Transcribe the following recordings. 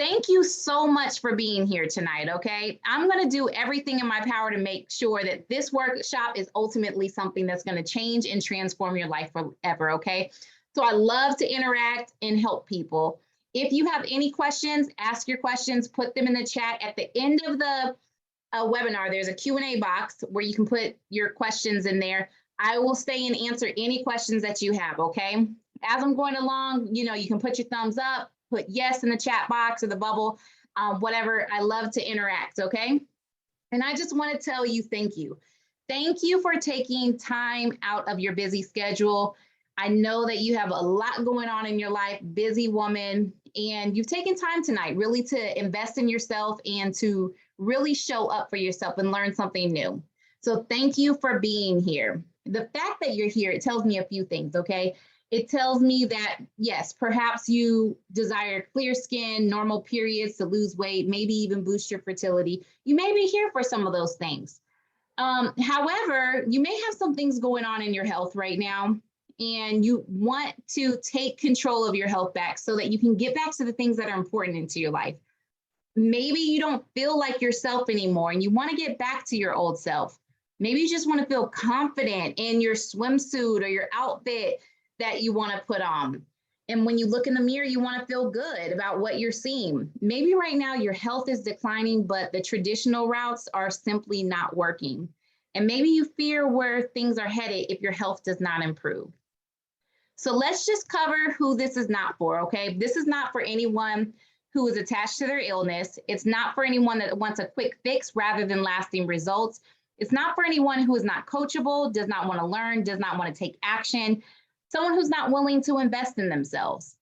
Thank you so much for being here tonight, okay? I'm going to do everything in my power to make sure that this workshop is ultimately something that's going to change and transform your life forever, okay? So I love to interact and help people. If you have any questions, ask your questions, put them in the chat. At the end of the webinar, there's a Q&A box where you can put your questions in there. I will stay and answer any questions that you have, okay? As I'm going along, you can put your thumbs up, put yes in the chat box or the bubble, whatever. I love to interact, okay? And I just want to tell you thank you. Thank you for taking time out of your busy schedule. I know that you have a lot going on in your life, busy woman, and you've taken time tonight really to invest in yourself and to really show up for yourself and learn something new. So thank you for being here. The fact that you're here, it tells me a few things, okay? It tells me that, yes, perhaps you desire clear skin, normal periods, to lose weight, maybe even boost your fertility. You may be here for some of those things. However, you may have some things going on in your health right now, and you want to take control of your health back so that you can get back to the things that are important into your life. Maybe you don't feel like yourself anymore and you want to get back to your old self. Maybe you just want to feel confident in your swimsuit or your outfit that you want to put on. And when you look in the mirror, you want to feel good about what you're seeing. Maybe right now your health is declining, but the traditional routes are simply not working. And maybe you fear where things are headed if your health does not improve. So let's just cover who this is not for, okay? This is not for anyone who is attached to their illness. It's not for anyone that wants a quick fix rather than lasting results. It's not for anyone who is not coachable, does not want to learn, does not want to take action, someone who's not willing to invest in themselves.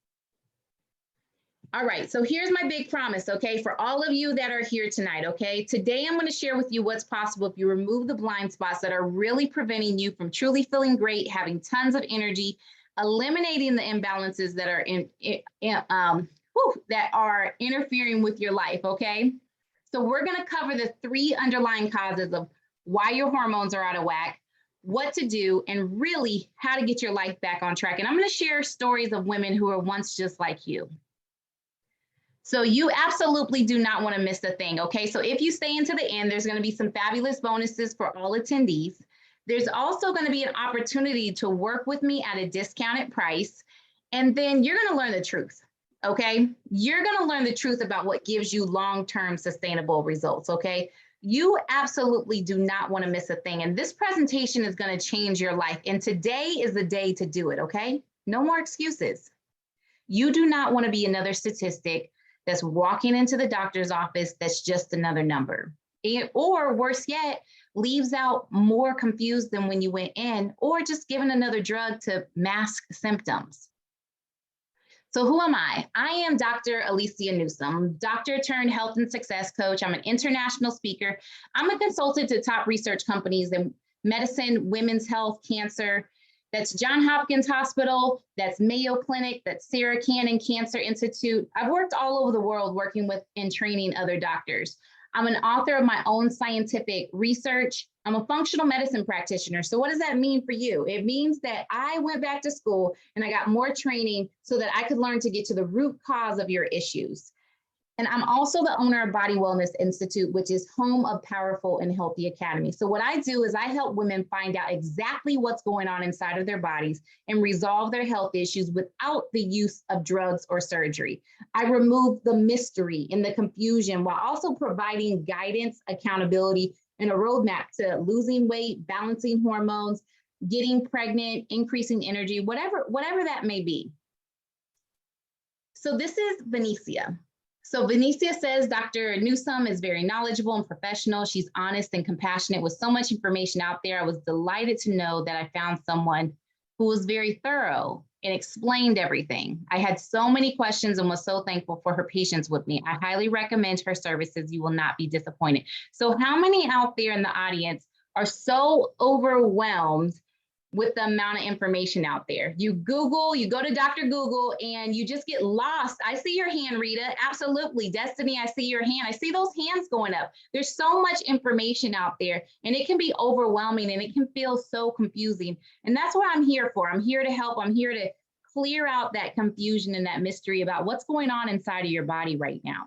All right, so here's my big promise, okay, for all of you that are here tonight, okay? Today I'm going to share with you what's possible if you remove the blind spots that are really preventing you from truly feeling great, having tons of energy, eliminating the imbalances that are that are interfering with your life, okay? So we're going to cover the 3 underlying causes of why your hormones are out of whack, what to do, and really how to get your life back on track. And I'm going to share stories of women who were once just like you. So you absolutely do not want to miss a thing, okay? So if you stay into the end, there's going to be some fabulous bonuses for all attendees. There's also going to be an opportunity to work with me at a discounted price. And then you're going to learn the truth, okay? You're going to learn the truth about what gives you long-term sustainable results, okay? You absolutely do not want to miss a thing. And this presentation is going to change your life. And today is the day to do it, okay? No more excuses. You do not want to be another statistic that's walking into the doctor's office that's just another number. Or worse yet, leaves out more confused than when you went in, or just given another drug to mask symptoms. So who am I? I am Dr. Alicia Newsome, doctor turned health and success coach. I'm an international speaker. I'm a consultant to top research companies in medicine, women's health, cancer. That's Johns Hopkins Hospital, that's Mayo Clinic, that's Sarah Cannon Cancer Institute. I've worked all over the world working with and training other doctors. I'm an author of my own scientific research. I'm a functional medicine practitioner. So what does that mean for you? It means that I went back to school and I got more training so that I could learn to get to the root cause of your issues. And I'm also the owner of Body Wellness Institute, which is home of Powerful and Healthy Academy. So what I do is I help women find out exactly what's going on inside of their bodies and resolve their health issues without the use of drugs or surgery. I remove the mystery and the confusion while also providing guidance, accountability, and a roadmap to losing weight, balancing hormones, getting pregnant, increasing energy, whatever that may be. So this is Venetia. So Venetia says Dr. Newsome is very knowledgeable and professional. She's honest and compassionate with so much information out there. I was delighted to know that I found someone who was very thorough and explained everything. I had so many questions and was so thankful for her patience with me. I highly recommend her services. You will not be disappointed. So how many out there in the audience are so overwhelmed with the amount of information out there? You Google, you go to Dr. Google and you just get lost. I see your hand, Rita. Absolutely. Destiny, I see your hand. I see those hands going up. There's so much information out there and it can be overwhelming and it can feel so confusing. And that's what I'm here for. I'm here to help. I'm here to clear out that confusion and that mystery about what's going on inside of your body right now.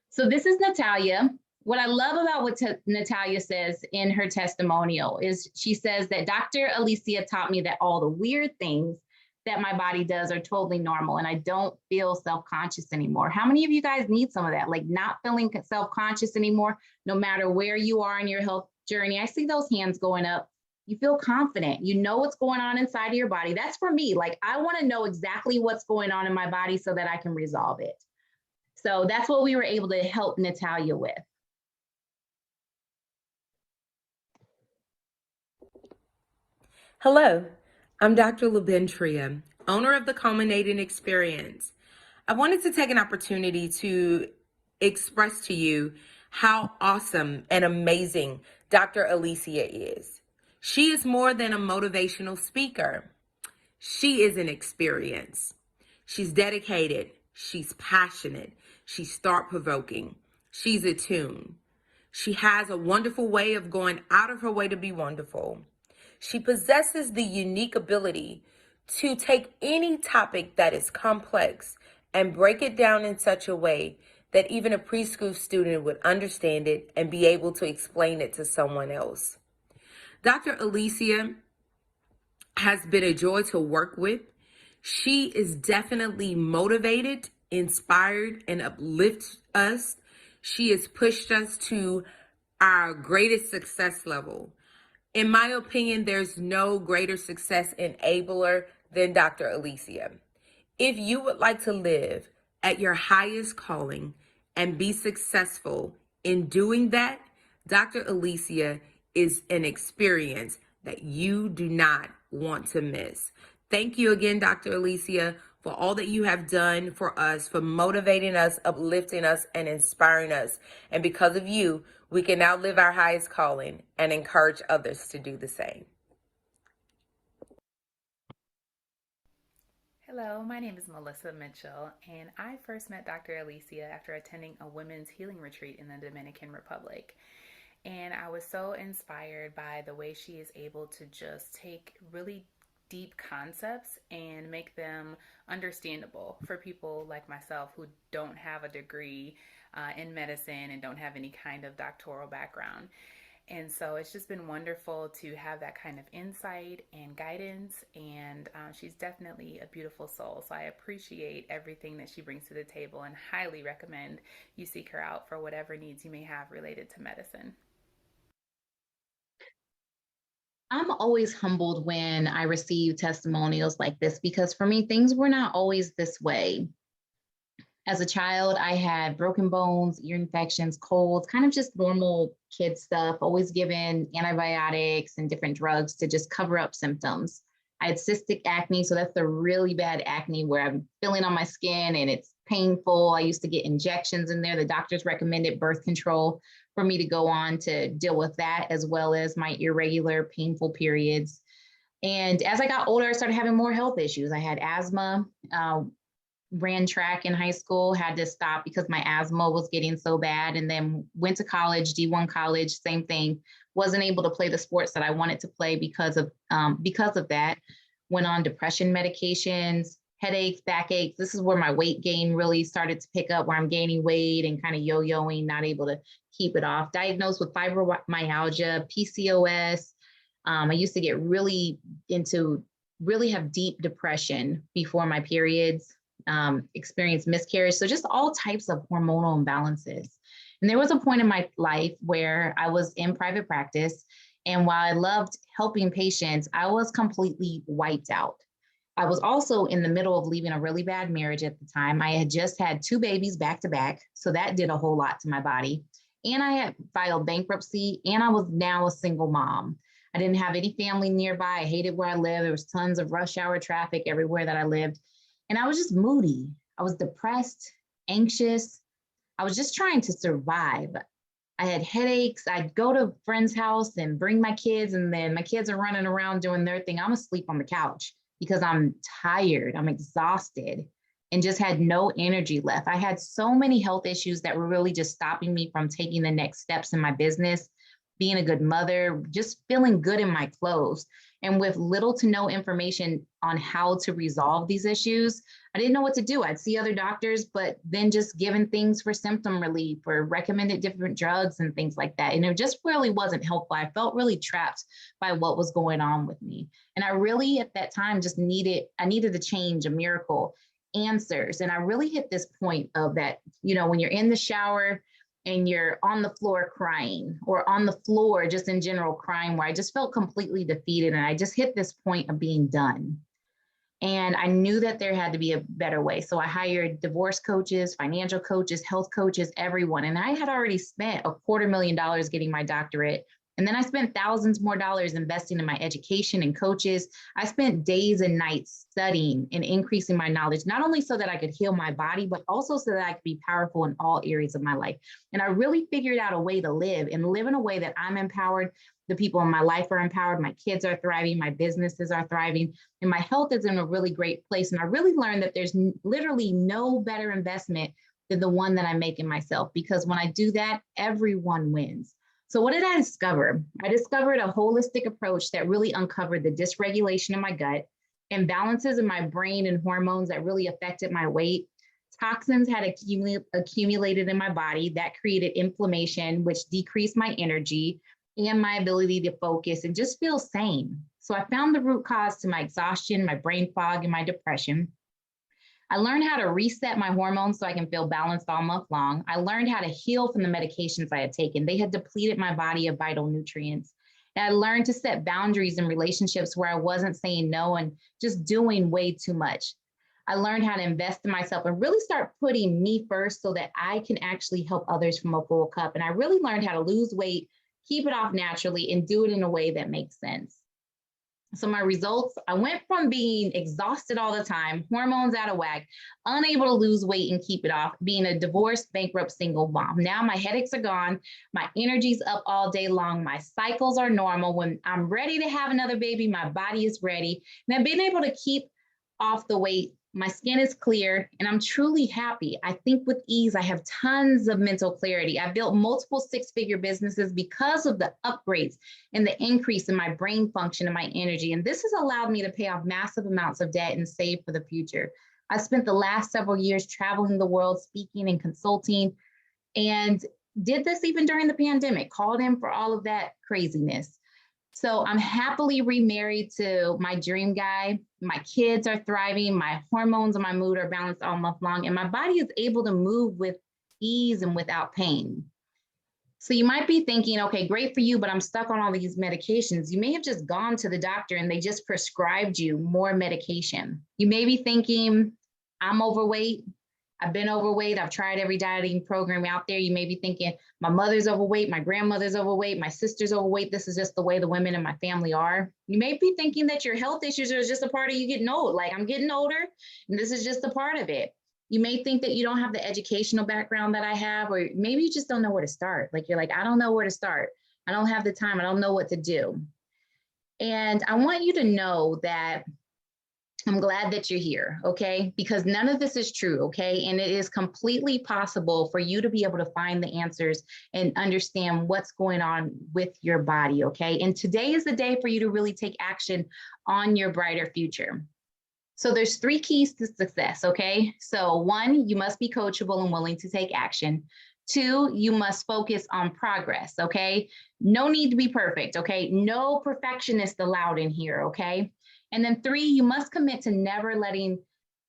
So this is Natalia. What I love about what Natalia says in her testimonial is she says that Dr. Alicia taught me that all the weird things that my body does are totally normal and I don't feel self-conscious anymore. How many of you guys need some of that? Like not feeling self-conscious anymore, no matter where you are in your health journey. I see those hands going up. You feel confident. You know what's going on inside of your body. That's for me. Like I want to know exactly what's going on in my body so that I can resolve it. So that's what we were able to help Natalia with. Hello, I'm Dr. LaBentria, owner of the Culminating Experience. I wanted to take an opportunity to express to you how awesome and amazing Dr. Alicia is. She is more than a motivational speaker. She is an experience. She's dedicated. She's passionate. She's thought-provoking. She's attuned. She has a wonderful way of going out of her way to be wonderful. She possesses the unique ability to take any topic that is complex and break it down in such a way that even a preschool student would understand it and be able to explain it to someone else. Dr. Alicia has been a joy to work with. She is definitely motivated, inspired, and uplifts us. She has pushed us to our greatest success level. In my opinion, there's no greater success enabler than Dr. Alicia. If you would like to live at your highest calling and be successful in doing that, Dr. Alicia is an experience that you do not want to miss. Thank you again, Dr. Alicia, for all that you have done for us, for motivating us, uplifting us, and inspiring us. And because of you, we can now live our highest calling and encourage others to do the same. Hello, my name is Melissa Mitchell, and I first met Dr. Alicia after attending a women's healing retreat in the Dominican Republic. And I was so inspired by the way she is able to just take really deep concepts and make them understandable for people like myself who don't have a degree in medicine and don't have any kind of doctoral background. And so it's just been wonderful to have that kind of insight and guidance, and she's definitely a beautiful soul. So I appreciate everything that she brings to the table and highly recommend you seek her out for whatever needs you may have related to medicine. I'm always humbled when I receive testimonials like this because for me, things were not always this way. As a child, I had broken bones, ear infections, colds, kind of just normal kid stuff, always given antibiotics and different drugs to just cover up symptoms. I had cystic acne, so that's the really bad acne where I'm feeling on my skin and it's painful. I used to get injections in there. The doctors recommended birth control for me to go on to deal with that, as well as my irregular, painful periods. And as I got older, I started having more health issues. I had asthma, ran track in high school, had to stop because my asthma was getting so bad, and then went to college, D1 college, same thing. Wasn't able to play the sports that I wanted to play because of that. Went on depression medications, headaches, backaches. This is where my weight gain really started to pick up, where I'm gaining weight and kind of yo-yoing, not able to keep it off. Diagnosed with fibromyalgia, PCOS. I used to get really have deep depression before my periods. Experienced miscarriage. So just all types of hormonal imbalances. And there was a point in my life where I was in private practice. And while I loved helping patients, I was completely wiped out. I was also in the middle of leaving a really bad marriage at the time. I had just had 2 babies back to back. So that did a whole lot to my body. And I had filed bankruptcy, and I was now a single mom. I didn't have any family nearby. I hated where I lived. There was tons of rush hour traffic everywhere that I lived. And I was just moody. I was depressed, anxious. I was just trying to survive. I had headaches. I'd go to a friend's house and bring my kids, and then my kids are running around doing their thing. I'm asleep on the couch because I'm tired, I'm exhausted, and just had no energy left. I had so many health issues that were really just stopping me from taking the next steps in my business, being a good mother, just feeling good in my clothes. And with little to no information on how to resolve these issues, I didn't know what to do. I'd see other doctors, but then just given things for symptom relief or recommended different drugs and things like that. And it just really wasn't helpful. I felt really trapped by what was going on with me. And I really, at that time, just needed a change, a miracle, answers. And I really hit this point of that, when you're in the shower and you're on the floor crying, or on the floor just in general crying, where I just felt completely defeated. And I just hit this point of being done. And I knew that there had to be a better way. So I hired divorce coaches, financial coaches, health coaches, everyone. And I had already spent $250,000 getting my doctorate. And then I spent thousands more dollars investing in my education and coaches. I spent days and nights studying and increasing my knowledge, not only so that I could heal my body, but also so that I could be powerful in all areas of my life. And I really figured out a way to live and live in a way that I'm empowered. The people in my life are empowered. My kids are thriving. My businesses are thriving. And my health is in a really great place. And I really learned that there's literally no better investment than the one that I make in myself. Because when I do that, everyone wins. So what did I discover? I discovered a holistic approach that really uncovered the dysregulation in my gut, imbalances in my brain and hormones that really affected my weight. Toxins had accumulated in my body that created inflammation, which decreased my energy and my ability to focus and just feel sane. So I found the root cause to my exhaustion, my brain fog, and my depression. I learned how to reset my hormones so I can feel balanced all month long. I learned how to heal from the medications I had taken. They had depleted my body of vital nutrients. And I learned to set boundaries in relationships where I wasn't saying no and just doing way too much. I learned how to invest in myself and really start putting me first so that I can actually help others from a full cup. And I really learned how to lose weight, keep it off naturally, and do it in a way that makes sense. So my results, I went from being exhausted all the time, hormones out of whack, unable to lose weight and keep it off, being a divorced, bankrupt single mom. Now my headaches are gone. My energy's up all day long. My cycles are normal. When I'm ready to have another baby, my body is ready. And I've been able to keep off the weight. My skin is clear and I'm truly happy. I think with ease. I have tons of mental clarity. I built multiple six-figure businesses because of the upgrades and the increase in my brain function and my energy. And this has allowed me to pay off massive amounts of debt and save for the future. I spent the last several years traveling the world, speaking and consulting, and did this even during the pandemic, called in for all of that craziness. So I'm happily remarried to my dream guy. My kids are thriving. My hormones and my mood are balanced all month long. And my body is able to move with ease and without pain. So you might be thinking, okay, great for you, but I'm stuck on all these medications. You may have just gone to the doctor and they just prescribed you more medication. You may be thinking, I'm overweight. I've been overweight. I've tried every dieting program out there. You may be thinking, my mother's overweight, my grandmother's overweight, my sister's overweight. This is just the way the women in my family are. You may be thinking that your health issues are just a part of you getting old. Like, I'm getting older and this is just a part of it. You may think that you don't have the educational background that I have, or maybe you just don't know where to start. Like, you're like, I don't know where to start. I don't have the time. I don't know what to do. And I want you to know that I'm glad that you're here, okay? Because none of this is true, okay? And it is completely possible for you to be able to find the answers and understand what's going on with your body, okay? And today is the day for you to really take action on your brighter future. So there's 3 keys to success, okay? So 1, you must be coachable and willing to take action. 2, you must focus on progress, okay? No need to be perfect, okay? No perfectionist allowed in here, okay? And then 3, you must commit to never letting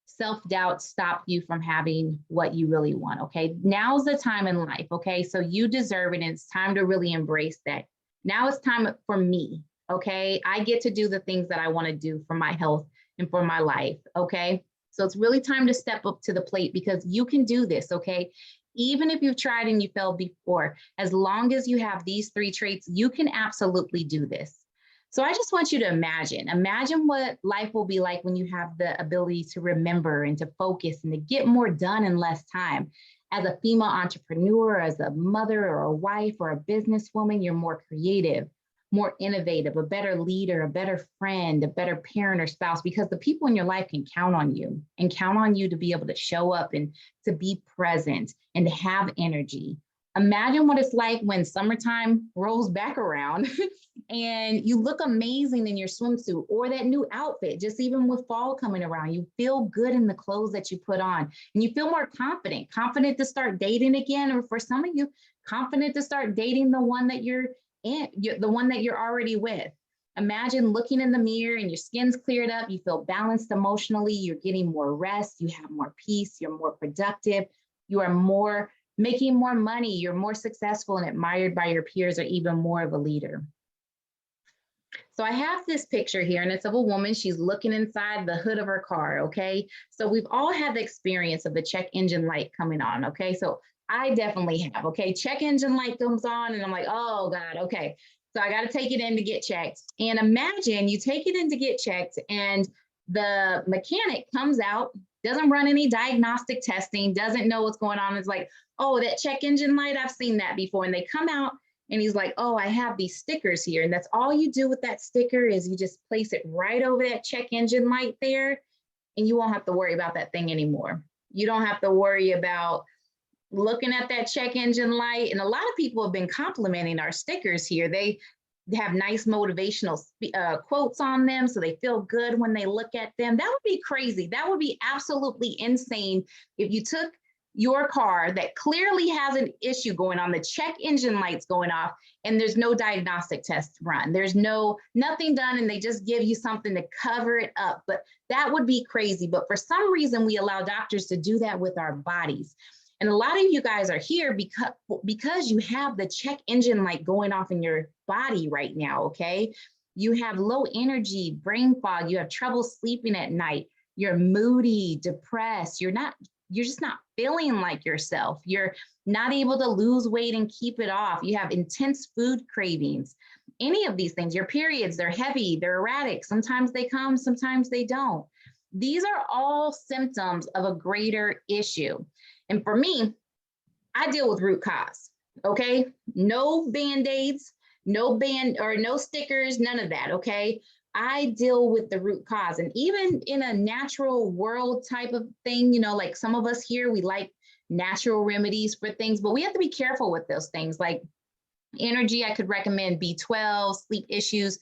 self-doubt stop you from having what you really want, okay? Now's the time in life, okay? So you deserve it, and it's time to really embrace that. Now it's time for me, okay? I get to do the things that I want to do for my health and for my life, okay? So it's really time to step up to the plate, because you can do this, okay? Even if you've tried and you failed before, as long as you have these 3 traits, you can absolutely do this. So I just want you to imagine what life will be like when you have the ability to remember and to focus and to get more done in less time. As a female entrepreneur, as a mother or a wife or a businesswoman, you're more creative, more innovative, a better leader, a better friend, a better parent or spouse, because the people in your life can count on you and count on you to be able to show up and to be present and to have energy. Imagine what it's like when summertime rolls back around and you look amazing in your swimsuit or that new outfit. Just even with fall coming around, you feel good in the clothes that you put on, and you feel more confident to start dating again, or for some of you, confident to start dating the one that you're the one that you're already with. Imagine looking in the mirror and your skin's cleared up, you feel balanced emotionally, you're getting more rest, you have more peace, you're more productive, you are more making more money, you're more successful and admired by your peers, or even more of a leader. So I have this picture here, and it's of a woman. She's looking inside the hood of her car, okay? So we've all had the experience of the check engine light coming on, okay? So I definitely have, okay? Check engine light comes on, and I'm like, oh God, okay. So I got to take it in to get checked. And imagine you take it in to get checked, and the mechanic comes out, doesn't run any diagnostic testing, doesn't know what's going on. It's like, oh, that check engine light, I've seen that before. And they come out, and he's like, oh, I have these stickers here. And that's all you do with that sticker is you just place it right over that check engine light there, and you won't have to worry about that thing anymore. You don't have to worry about looking at that check engine light. And a lot of people have been complimenting our stickers here. They have nice motivational quotes on them, so they feel good when they look at them. That would be crazy. That would be absolutely insane if you took your car that clearly has an issue going on, the check engine light's going off, and there's no diagnostic test run. There's nothing done, and they just give you something to cover it up. But that would be crazy. But for some reason, we allow doctors to do that with our bodies. And a lot of you guys are here because you have the check engine light going off in your body right now, okay? You have low energy, brain fog, you have trouble sleeping at night, you're moody, depressed, you're just not feeling like yourself. You're not able to lose weight and keep it off. You have intense food cravings. Any of these things, your periods, they're heavy, they're erratic. Sometimes they come, sometimes they don't. These are all symptoms of a greater issue. And for me, I deal with root cause, okay? No Band-Aids, no stickers, none of that, okay? I deal with the root cause. And even in a natural world type of thing, you know, like some of us here, we like natural remedies for things, but we have to be careful with those things. Like energy, I could recommend B12, sleep issues,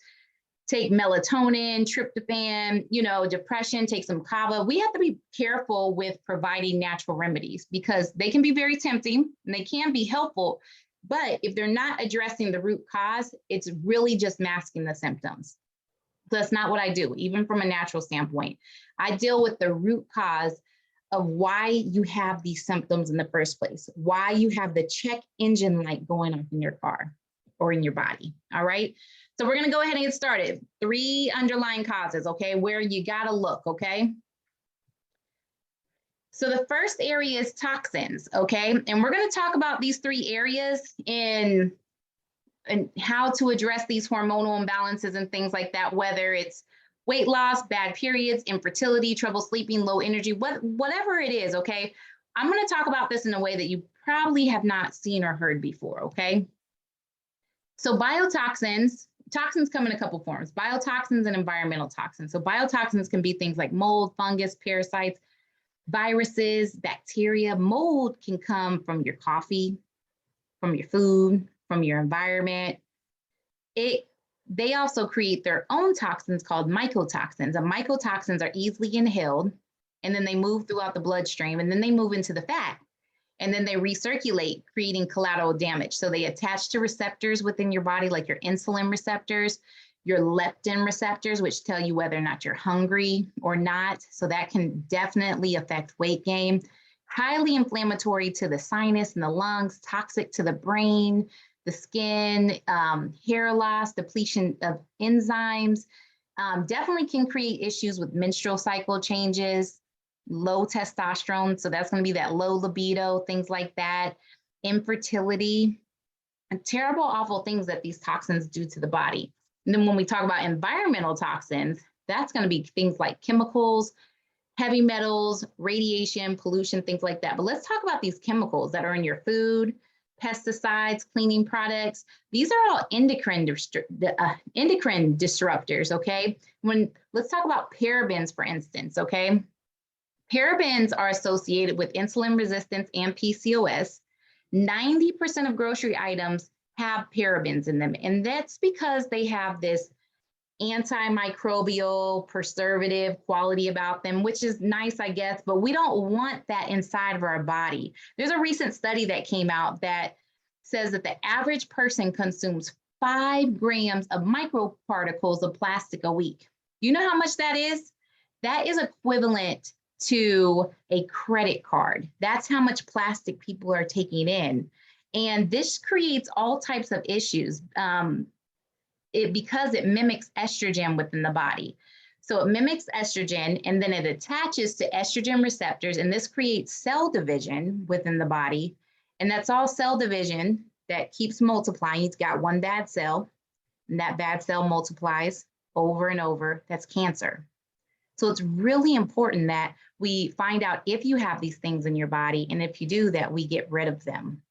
take melatonin, tryptophan, you know, depression, take some kava. We have to be careful with providing natural remedies because they can be very tempting and they can be helpful. But if they're not addressing the root cause, it's really just masking the symptoms. So that's not what I do, even from a natural standpoint. I deal with the root cause of why you have these symptoms in the first place, why you have the check engine light going off in your car or in your body, all right? So we're gonna go ahead and get started. 3 underlying causes, okay, where you gotta look, okay? So the first area is toxins, okay? And we're gonna talk about these 3 areas and how to address these hormonal imbalances and things like that, whether it's weight loss, bad periods, infertility, trouble sleeping, low energy, whatever it is, okay? I'm gonna talk about this in a way that you probably have not seen or heard before, okay? So biotoxins, toxins come in a couple forms, biotoxins and environmental toxins. So biotoxins can be things like mold, fungus, parasites, viruses, bacteria. Mold can come from your coffee, from your food, from your environment. They also create their own toxins called mycotoxins. And mycotoxins are easily inhaled, and then they move throughout the bloodstream, and then they move into the fat. And then they recirculate, creating collateral damage. So they attach to receptors within your body, like your insulin receptors, your leptin receptors, which tell you whether or not you're hungry or not. So that can definitely affect weight gain. Highly inflammatory to the sinus and the lungs, toxic to the brain, the skin, hair loss, depletion of enzymes. Definitely can create issues with menstrual cycle changes, low testosterone, so that's going to be that low libido, things like that, infertility, and terrible, awful things that these toxins do to the body. And then when we talk about environmental toxins, that's going to be things like chemicals, heavy metals, radiation, pollution, things like that. But let's talk about these chemicals that are in your food, pesticides, cleaning products. These are all endocrine disruptors, okay? Let's talk about parabens, for instance, okay? Parabens are associated with insulin resistance and PCOS. 90% of grocery items have parabens in them. And that's because they have this antimicrobial preservative quality about them, which is nice, I guess, but we don't want that inside of our body. There's a recent study that came out that says that the average person consumes 5 grams of microparticles of plastic a week. You know how much that is? That is equivalent to a credit card. That's how much plastic people are taking in. And this creates all types of issues because it mimics estrogen within the body. So it mimics estrogen and then it attaches to estrogen receptors, and this creates cell division within the body. And that's all cell division that keeps multiplying. You've got one bad cell, and that bad cell multiplies over and over. That's cancer. So it's really important that we find out if you have these things in your body, and if you do, that we get rid of them.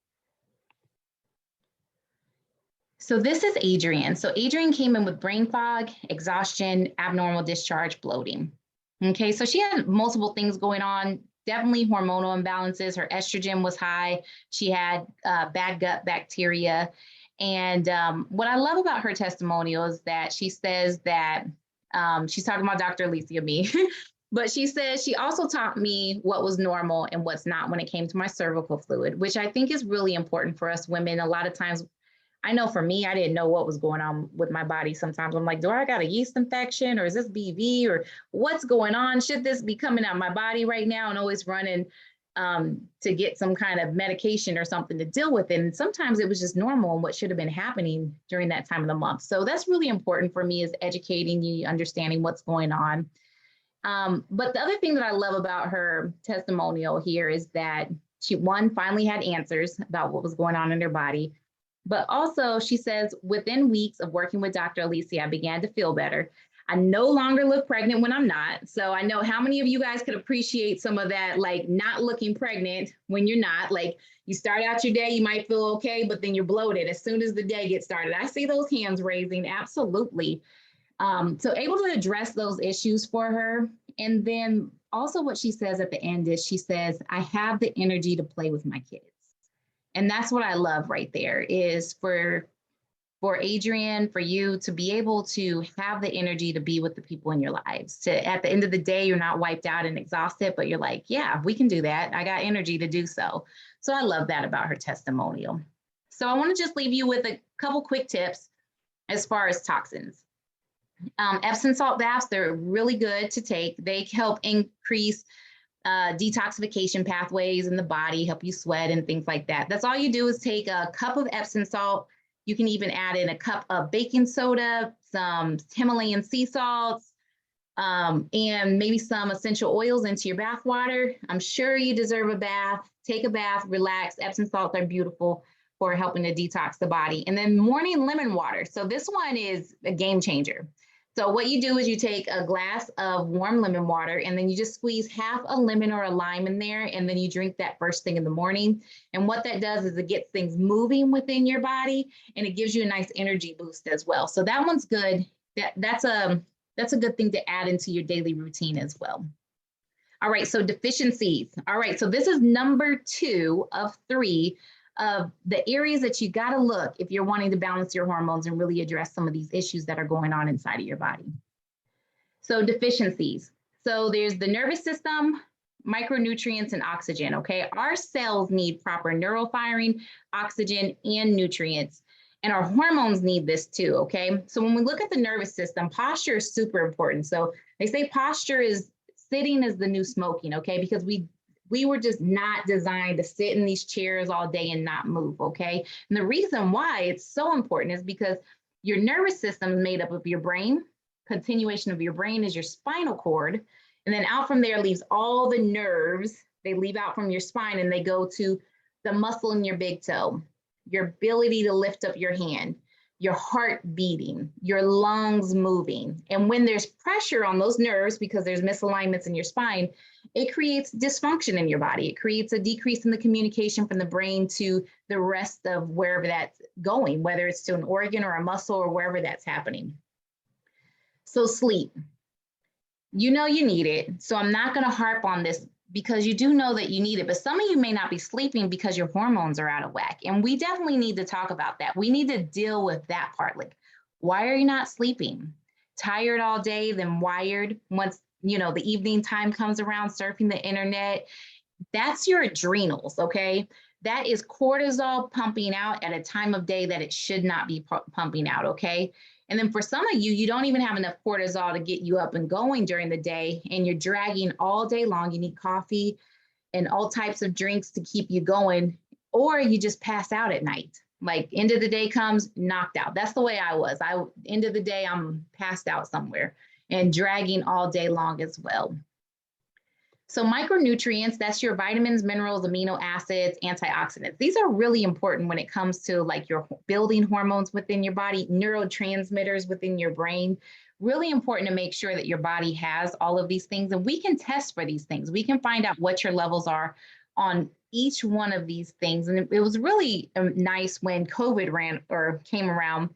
So this is Adrienne. So Adrienne came in with brain fog, exhaustion, abnormal discharge, bloating. Okay, so she had multiple things going on, definitely hormonal imbalances. Her estrogen was high. She had bad gut bacteria. And what I love about her testimonial is that she says that she's talking about Dr. Alicia, me, but she says she also taught me what was normal and what's not when it came to my cervical fluid, which I think is really important for us women. A lot of times, I know for me, I didn't know what was going on with my body. Sometimes I'm like, do I got a yeast infection, or is this BV, or what's going on? Should this be coming out of my body right now? And always running to get some kind of medication or something to deal with it. And sometimes it was just normal and what should have been happening during that time of the month. So that's really important for me, is educating you, understanding what's going on. But the other thing that I love about her testimonial here is that she, one, finally had answers about what was going on in her body. But also she says, within weeks of working with Dr. Alicia, I began to feel better. I no longer look pregnant when I'm not. So I know how many of you guys could appreciate some of that, like not looking pregnant when you're not. Like you start out your day, you might feel okay, but then you're bloated as soon as the day gets started. I see those hands raising, absolutely. So able to address those issues for her. And then also what she says at the end is, she says, I have the energy to play with my kids. And that's what I love right there, is for Adrienne, for you to be able to have the energy to be with the people in your lives. To, at the end of the day, you're not wiped out and exhausted, but you're like, yeah, we can do that. I got energy to do so. So I love that about her testimonial. So I want to just leave you with a couple quick tips as far as toxins. Epsom salt baths, they're really good to take. They help increase detoxification pathways in the body, help you sweat and things like that. That's all you do, is take a cup of Epsom salt. You can even add in a cup of baking soda, some Himalayan sea salts, and maybe some essential oils into your bath water. I'm sure you deserve a bath. Take a bath, relax. Epsom salts are beautiful for helping to detox the body. And then morning lemon water. So this one is a game changer. So what you do is you take a glass of warm lemon water, and then you just squeeze half a lemon or a lime in there, and then you drink that first thing in the morning. And what that does is it gets things moving within your body, and it gives you a nice energy boost as well. So that one's good. That's a good thing to add into your daily routine as well. All right, so deficiencies. All right, so this is number 2 of 3 of the areas that you got to look if you're wanting to balance your hormones and really address some of these issues that are going on inside of your body. So deficiencies. So there's the nervous system, micronutrients, and oxygen, okay? Our cells need proper neural firing, oxygen, and nutrients. And our hormones need this too, okay? So when we look at the nervous system, posture is super important. So they say posture is sitting is the new smoking, okay? Because we were just not designed to sit in these chairs all day and not move, okay? And the reason why it's so important is because your nervous system is made up of your brain. Continuation of your brain is your spinal cord. And then out from there leaves all the nerves. They leave out from your spine and they go to the muscle in your big toe, your ability to lift up your hand, your heart beating, your lungs moving. And when there's pressure on those nerves, because there's misalignments in your spine, it creates dysfunction in your body. It creates a decrease in the communication from the brain to the rest of wherever that's going, whether it's to an organ or a muscle or wherever that's happening. So sleep, you know you need it. So I'm not going to harp on this because you do know that you need it, but some of you may not be sleeping because your hormones are out of whack. And we definitely need to talk about that. We need to deal with that part. Like, why are you not sleeping? Tired all day, then wired. Once, the evening time comes around, surfing the internet, that's your adrenals, okay? That is cortisol pumping out at a time of day that it should not be pumping out, okay? And then for some of you, you don't even have enough cortisol to get you up and going during the day, and you're dragging all day long. You need coffee and all types of drinks to keep you going, or you just pass out at night. Like end of the day comes, knocked out. That's the way I was. End of the day, I'm passed out somewhere and dragging all day long as well. So micronutrients, that's your vitamins, minerals, amino acids, antioxidants. These are really important when it comes to like your building hormones within your body, neurotransmitters within your brain. Really important to make sure that your body has all of these things. And we can test for these things. We can find out what your levels are on each one of these things. And it was really nice when COVID came around,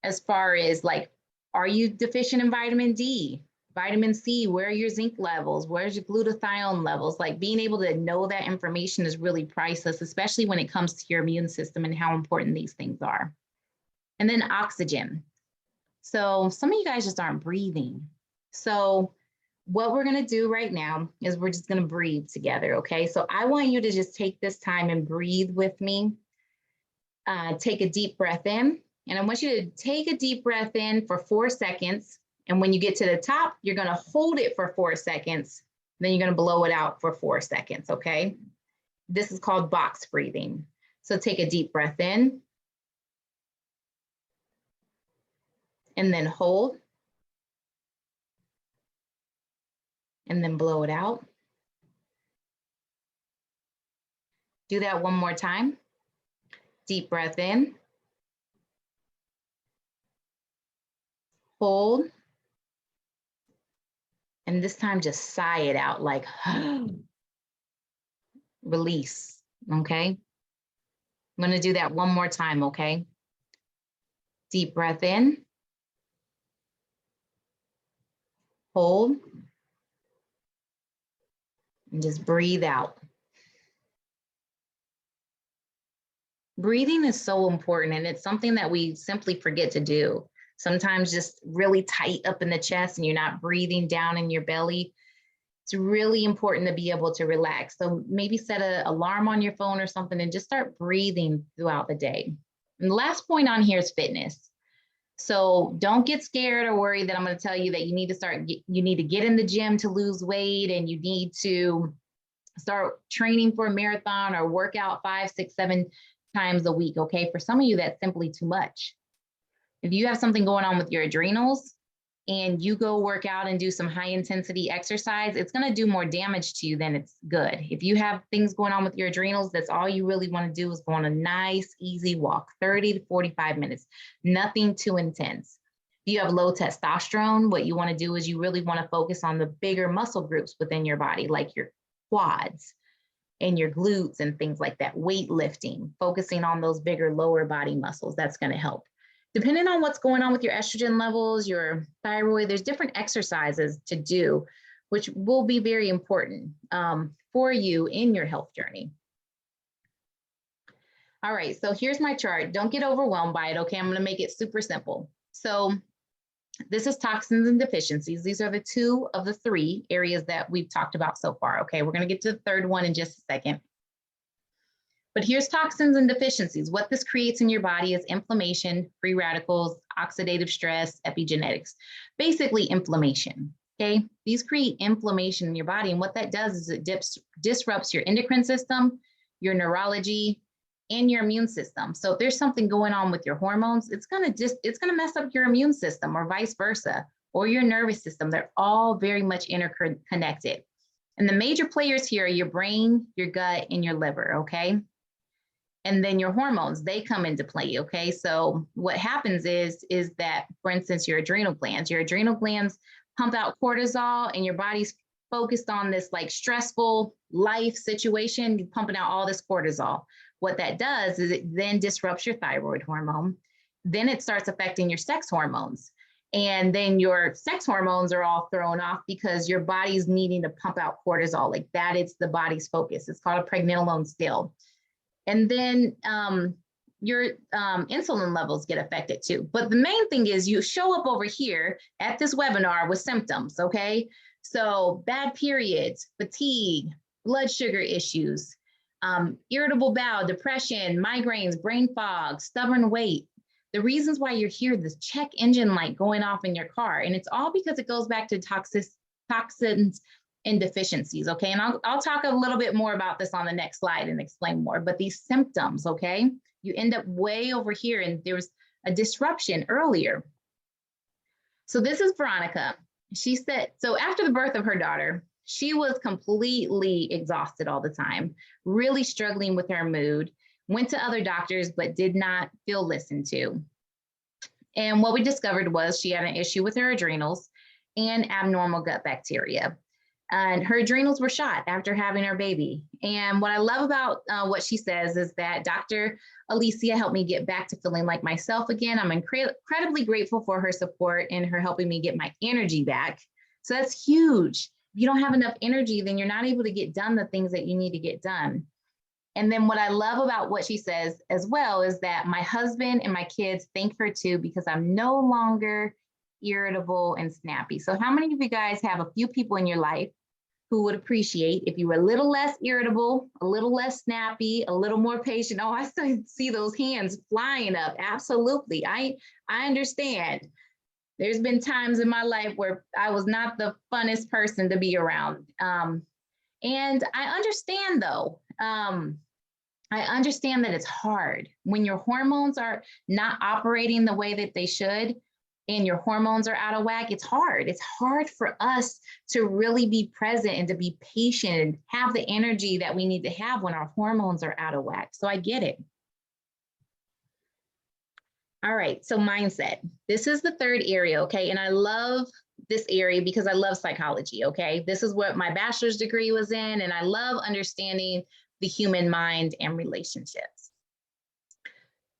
as far as like, are you deficient in vitamin D? Vitamin C, where are your zinc levels? Where's your glutathione levels? Like being able to know that information is really priceless, especially when it comes to your immune system and how important these things are. And then oxygen. So some of you guys just aren't breathing. So what we're gonna do right now is we're just gonna breathe together, okay? So I want you to just take this time and breathe with me. Take a deep breath in. And I want you to take a deep breath in for 4 seconds. And when you get to the top, you're going to hold it for 4 seconds. Then you're going to blow it out for 4 seconds, okay? This is called box breathing. So take a deep breath in. And then hold. And then blow it out. Do that one more time. Deep breath in. Hold. And this time just sigh it out like, release, okay? I'm gonna do that one more time, okay? Deep breath in. Hold. And just breathe out. Breathing is so important, and it's something that we simply forget to do. Sometimes just really tight up in the chest and you're not breathing down in your belly. It's really important to be able to relax. So maybe set an alarm on your phone or something and just start breathing throughout the day. And the last point on here is fitness. So don't get scared or worried that I'm going to tell you that you need to get in the gym to lose weight, and you need to start training for a marathon or work out 5, 6, 7 times a week. Okay. For some of you, that's simply too much. If you have something going on with your adrenals and you go work out and do some high intensity exercise, it's going to do more damage to you than it's good. If you have things going on with your adrenals, that's all you really want to do is go on a nice, easy walk, 30 to 45 minutes, nothing too intense. If you have low testosterone, what you want to do is you really want to focus on the bigger muscle groups within your body, like your quads and your glutes and things like that, weightlifting, focusing on those bigger lower body muscles, that's going to help. Depending on what's going on with your estrogen levels, your thyroid, there's different exercises to do, which will be very important for you in your health journey. All right, so here's my chart. Don't get overwhelmed by it, okay? I'm gonna make it super simple. So this is toxins and deficiencies. These are the 2 of the 3 areas that we've talked about so far, okay? We're gonna get to the 3rd one in just a second. But here's toxins and deficiencies. What this creates in your body is inflammation, free radicals, oxidative stress, epigenetics, basically inflammation, okay? These create inflammation in your body, and what that does is it disrupts your endocrine system, your neurology, and your immune system. So if there's something going on with your hormones, it's gonna mess up your immune system, or vice versa, or your nervous system. They're all very much interconnected. And the major players here are your brain, your gut, and your liver, okay? And then your hormones, they come into play, okay? So what happens is that, for instance, your adrenal glands pump out cortisol, and your body's focused on this like stressful life situation, pumping out all this cortisol. What that does is it then disrupts your thyroid hormone. Then it starts affecting your sex hormones. And then your sex hormones are all thrown off because your body's needing to pump out cortisol. Like that is the body's focus. It's called a pregnenolone still. And then your insulin levels get affected too. But the main thing is you show up over here at this webinar with symptoms, okay? So bad periods, fatigue, blood sugar issues, irritable bowel, depression, migraines, brain fog, stubborn weight. The reasons why you're here, this check engine light going off in your car. And it's all because it goes back to toxins and deficiencies, okay? And I'll talk a little bit more about this on the next slide and explain more, but these symptoms, okay? You end up way over here and there was a disruption earlier. So this is Veronica. She said, so after the birth of her daughter, she was completely exhausted all the time, really struggling with her mood, went to other doctors, but did not feel listened to. And what we discovered was she had an issue with her adrenals and abnormal gut bacteria. And her adrenals were shot after having her baby. And what I love about what she says is that Dr. Alicia helped me get back to feeling like myself again. I'm incredibly grateful for her support and her helping me get my energy back. So that's huge. If you don't have enough energy, then you're not able to get done the things that you need to get done. And then what I love about what she says as well is that my husband and my kids thank her too, because I'm no longer irritable and snappy. So how many of you guys have a few people in your life who would appreciate if you were a little less irritable, a little less snappy, a little more patient? Oh, I still see those hands flying up. Absolutely. I understand. There's been times in my life where I was not the funnest person to be around. And I understand though, I understand that it's hard when your hormones are not operating the way that they should and your hormones are out of whack. It's hard. It's hard for us to really be present and to be patient and have the energy that we need to have when our hormones are out of whack. So I get it. All right, so mindset. This is the third area, okay? And I love this area because I love psychology, okay? This is what my bachelor's degree was in, and I love understanding the human mind and relationships.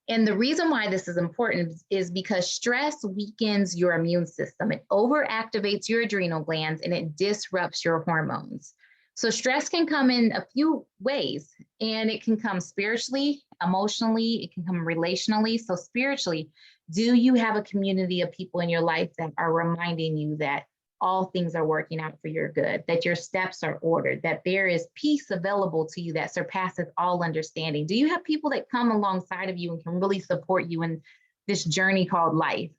And the reason why this is important is because stress weakens your immune system. It overactivates your adrenal glands and it disrupts your hormones. So stress can come in a few ways, and it can come spiritually, emotionally, it can come relationally. So spiritually, do you have a community of people in your life that are reminding you that all things are working out for your good, that your steps are ordered, that there is peace available to you that surpasses all understanding? Do you have people that come alongside of you and can really support you in this journey called life?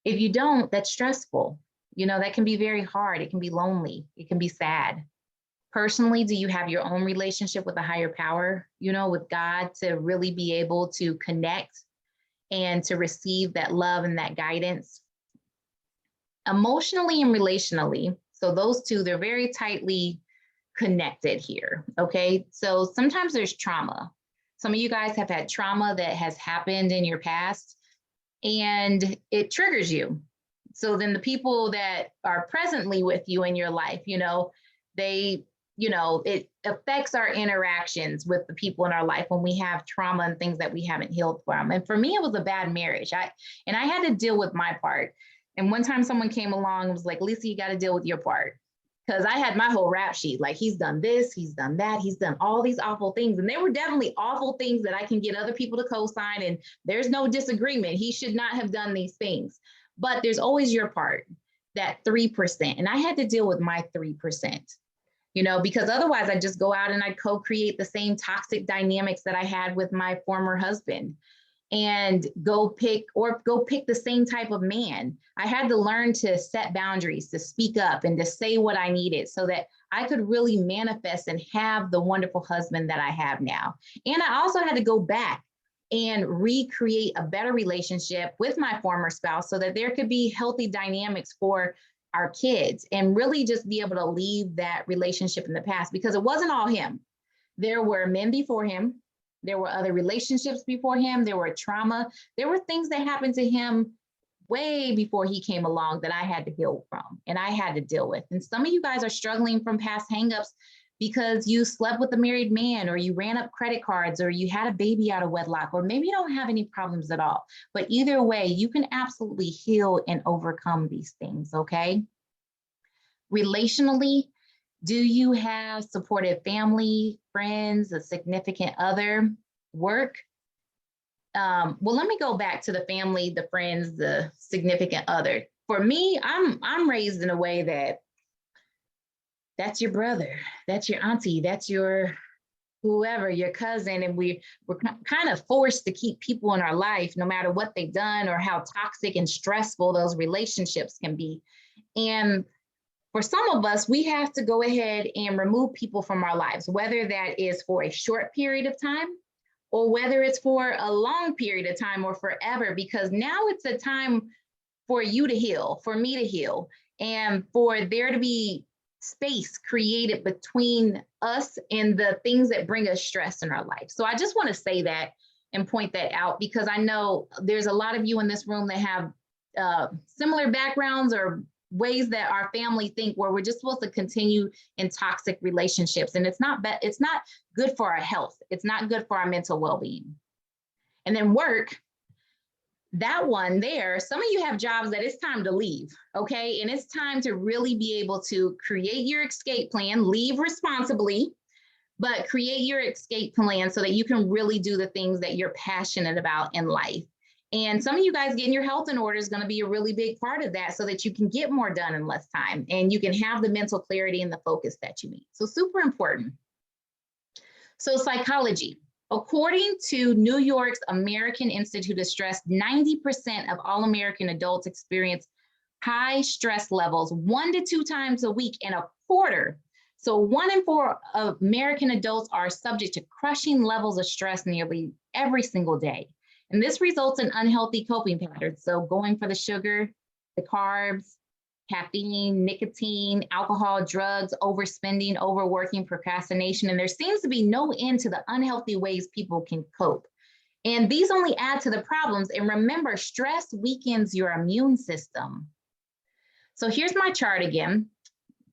If you don't, that's stressful. You know, that can be very hard. It can be lonely. It can be sad. Personally, do you have your own relationship with a higher power, you know, with God, to really be able to connect and to receive that love and that guidance? Emotionally and relationally, so those two, they're very tightly connected here, okay? So sometimes there's trauma. Some of you guys have had trauma that has happened in your past and it triggers you. So then the people that are presently with you in your life, you know, it affects our interactions with the people in our life when we have trauma and things that we haven't healed from. And for me, it was a bad marriage. I had to deal with my part. And one time someone came along and was like, Lisa, you got to deal with your part. Because I had my whole rap sheet, like he's done this, he's done that, he's done all these awful things. And they were definitely awful things that I can get other people to co-sign, and there's no disagreement. He should not have done these things. But there's always your part, that 3%. And I had to deal with my 3%. You know, because otherwise I'd just go out and I'd co-create the same toxic dynamics that I had with my former husband and go pick the same type of man. I had to learn to set boundaries, to speak up and to say what I needed so that I could really manifest and have the wonderful husband that I have now. And I also had to go back and recreate a better relationship with my former spouse so that there could be healthy dynamics for our kids and really just be able to leave that relationship in the past, because it wasn't all him. There were men before him. There were other relationships before him. There were trauma. There were things that happened to him way before he came along that I had to heal from and I had to deal with. And some of you guys are struggling from past hangups because you slept with a married man, or you ran up credit cards, or you had a baby out of wedlock, or maybe you don't have any problems at all. But either way, you can absolutely heal and overcome these things, okay? Relationally, do you have supportive family, friends, a significant other? Work? Well, let me go back to the family, the friends, the significant other. For me, I'm raised in a way that that's your brother, that's your auntie, that's your whoever, your cousin, and we're kind of forced to keep people in our life, no matter what they've done or how toxic and stressful those relationships can be. And for some of us, we have to go ahead and remove people from our lives, whether that is for a short period of time or whether it's for a long period of time or forever, because now it's a time for you to heal, for me to heal, and for there to be space created between us and the things that bring us stress in our life. So I just want to say that and point that out, because I know there's a lot of you in this room that have similar backgrounds or ways that our family think where we're just supposed to continue in toxic relationships. And it's not good for our health. It's not good for our mental well-being. And then work, that one there, some of you have jobs that it's time to leave, okay? And it's time to really be able to create your escape plan, leave responsibly, but create your escape plan so that you can really do the things that you're passionate about in life. And some of you guys getting your health in order is going to be a really big part of that so that you can get more done in less time and you can have the mental clarity and the focus that you need. So super important. So psychology. According to New York's American Institute of Stress, 90% of all American adults experience high stress levels 1 to 2 times a week, and a quarter. So 1 in 4 American adults are subject to crushing levels of stress nearly every single day. And this results in unhealthy coping patterns. So going for the sugar, the carbs, caffeine, nicotine, alcohol, drugs, overspending, overworking, procrastination. And there seems to be no end to the unhealthy ways people can cope. And these only add to the problems. And remember, stress weakens your immune system. So here's my chart again.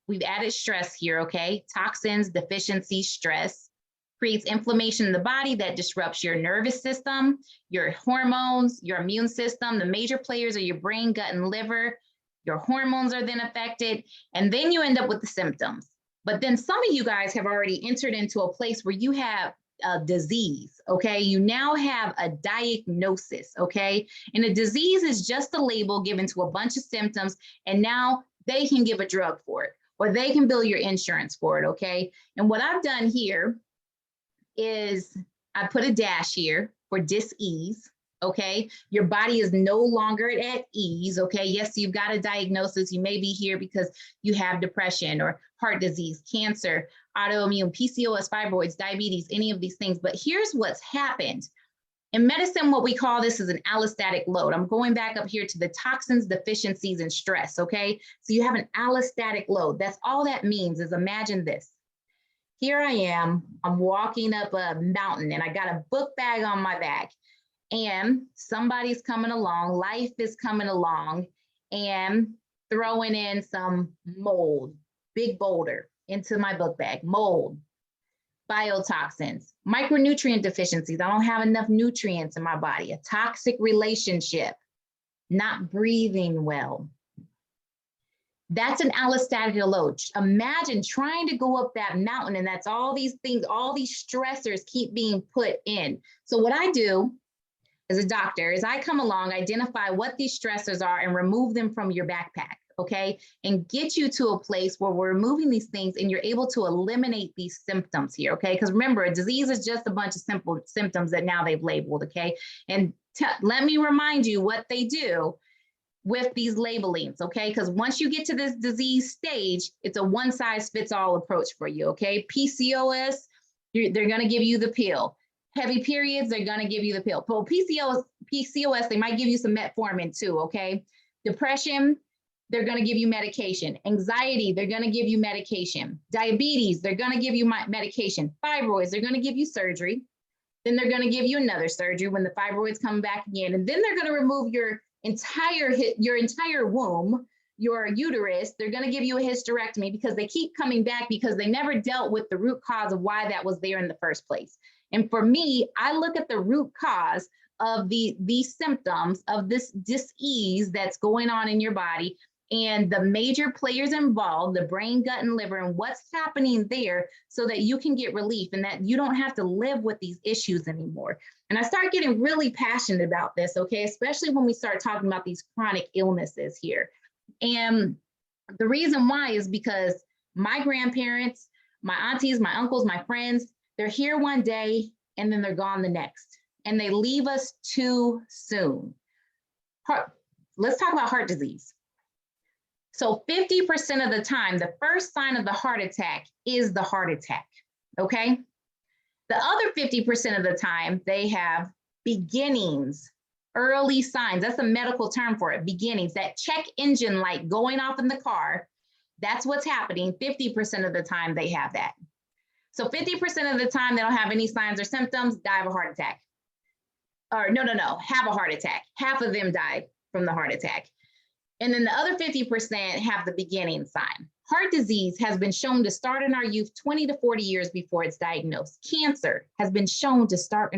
We've added stress here, okay? Toxins, deficiency, stress creates inflammation in the body that disrupts your nervous system, your hormones, your immune system. The major players are your brain, gut, and liver. Your hormones are then affected, and then you end up with the symptoms. But then some of you guys have already entered into a place where you have a disease, okay? You now have a diagnosis, okay? And a disease is just a label given to a bunch of symptoms, and now they can give a drug for it, or they can bill your insurance for it, okay? And what I've done here is I put a dash here for dis-ease, okay? Your body is no longer at ease, okay? Yes, you've got a diagnosis. You may be here because you have depression or heart disease, cancer, autoimmune, PCOS, fibroids, diabetes, any of these things. But here's what's happened. In medicine, what we call this is an allostatic load. I'm going back up here to the toxins, deficiencies, and stress, okay? So you have an allostatic load. That's all that means is imagine this. Here I am, I'm walking up a mountain and I got a book bag on my back, and somebody's coming along, life is coming along and throwing in some mold, big boulder into my book bag, mold, biotoxins, micronutrient deficiencies. I don't have enough nutrients in my body, a toxic relationship, not breathing well. That's an allostatic load. Imagine trying to go up that mountain, and that's all these things, all these stressors keep being put in. So what I do as a doctor is I come along, identify what these stressors are, and remove them from your backpack, okay? And get you to a place where we're removing these things and you're able to eliminate these symptoms here, okay? Because remember, a disease is just a bunch of simple symptoms that now they've labeled, okay? And let me remind you what they do with these labelings, okay? Because once you get to this disease stage, it's a one-size-fits-all approach for you, okay? PCOS, they're going to give you the pill. Heavy periods, they're going to give you the pill. For PCOS, they might give you some metformin too, okay? Depression, they're going to give you medication. Anxiety, they're going to give you medication. Diabetes, they're going to give you medication. Fibroids, they're going to give you surgery. Then they're going to give you another surgery when the fibroids come back again. And then they're going to remove your entire womb, your uterus, they're going to give you a hysterectomy because they keep coming back because they never dealt with the root cause of why that was there in the first place. And for me, I look at the root cause of these symptoms of this dis-ease that's going on in your body, and the major players involved, the brain, gut, and liver, and what's happening there, so that you can get relief and that you don't have to live with these issues anymore. And I start getting really passionate about this, okay, especially when we start talking about these chronic illnesses here. And the reason why is because my grandparents, my aunties, my uncles, my friends, they're here one day and then they're gone the next, and they leave us too soon. Let's talk about heart disease. So 50% of the time, the first sign of the heart attack is the heart attack, okay? The other 50% of the time, they have beginnings, early signs. That's a medical term for it, beginnings. That check engine light going off in the car, that's what's happening. 50% of the time, they have that. So 50% of the time, they don't have any signs or symptoms, die of a heart attack. Or no, have a heart attack. Half of them die from the heart attack. And then the other 50% have the beginning sign. Heart disease has been shown to start in our youth 20 to 40 years before it's diagnosed. Cancer has been shown to start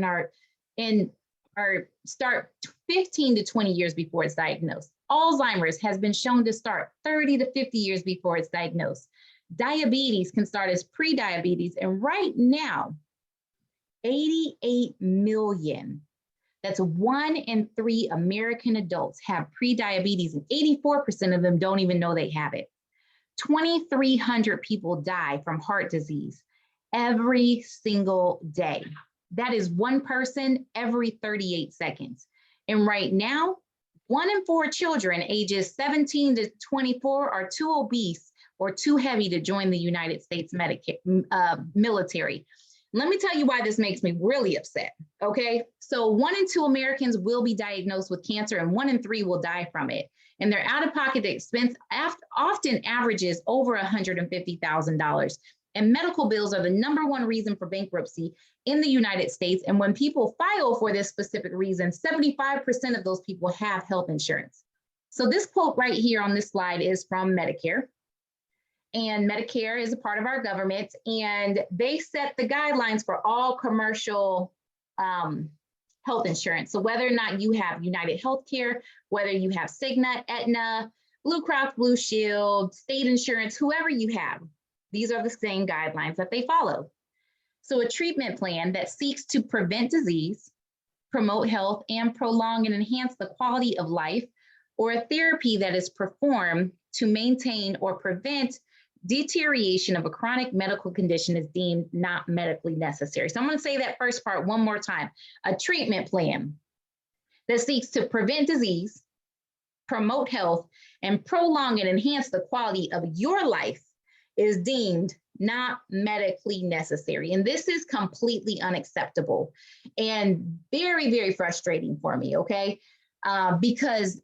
start 15 to 20 years before it's diagnosed. Alzheimer's has been shown to start 30 to 50 years before it's diagnosed. Diabetes can start as pre-diabetes. And right now, 88 million, that's 1 in 3 American adults have pre-diabetes, and 84% of them don't even know they have it. 2,300 people die from heart disease every single day. That is one person every 38 seconds. And right now, 1 in 4 children ages 17 to 24 are too obese or too heavy to join the United States military. Let me tell you why this makes me really upset, okay? So 1 in 2 Americans will be diagnosed with cancer, and 1 in 3 will die from it. And their out-of-pocket expense often averages over $150,000. And medical bills are the #1 reason for bankruptcy in the United States. And when people file for this specific reason, 75% of those people have health insurance. So this quote right here on this slide is from Medicare. And Medicare is a part of our government, and they set the guidelines for all commercial health insurance. So whether or not you have United Healthcare, whether you have Cigna, Aetna, Blue Cross Blue Shield, state insurance, whoever you have, these are the same guidelines that they follow. So a treatment plan that seeks to prevent disease, promote health, and prolong and enhance the quality of life, or a therapy that is performed to maintain or prevent deterioration of a chronic medical condition is deemed not medically necessary. So I'm going to say that first part one more time. A treatment plan that seeks to prevent disease, promote health, and prolong and enhance the quality of your life is deemed not medically necessary. And this is completely unacceptable and very, very frustrating for me, okay? Because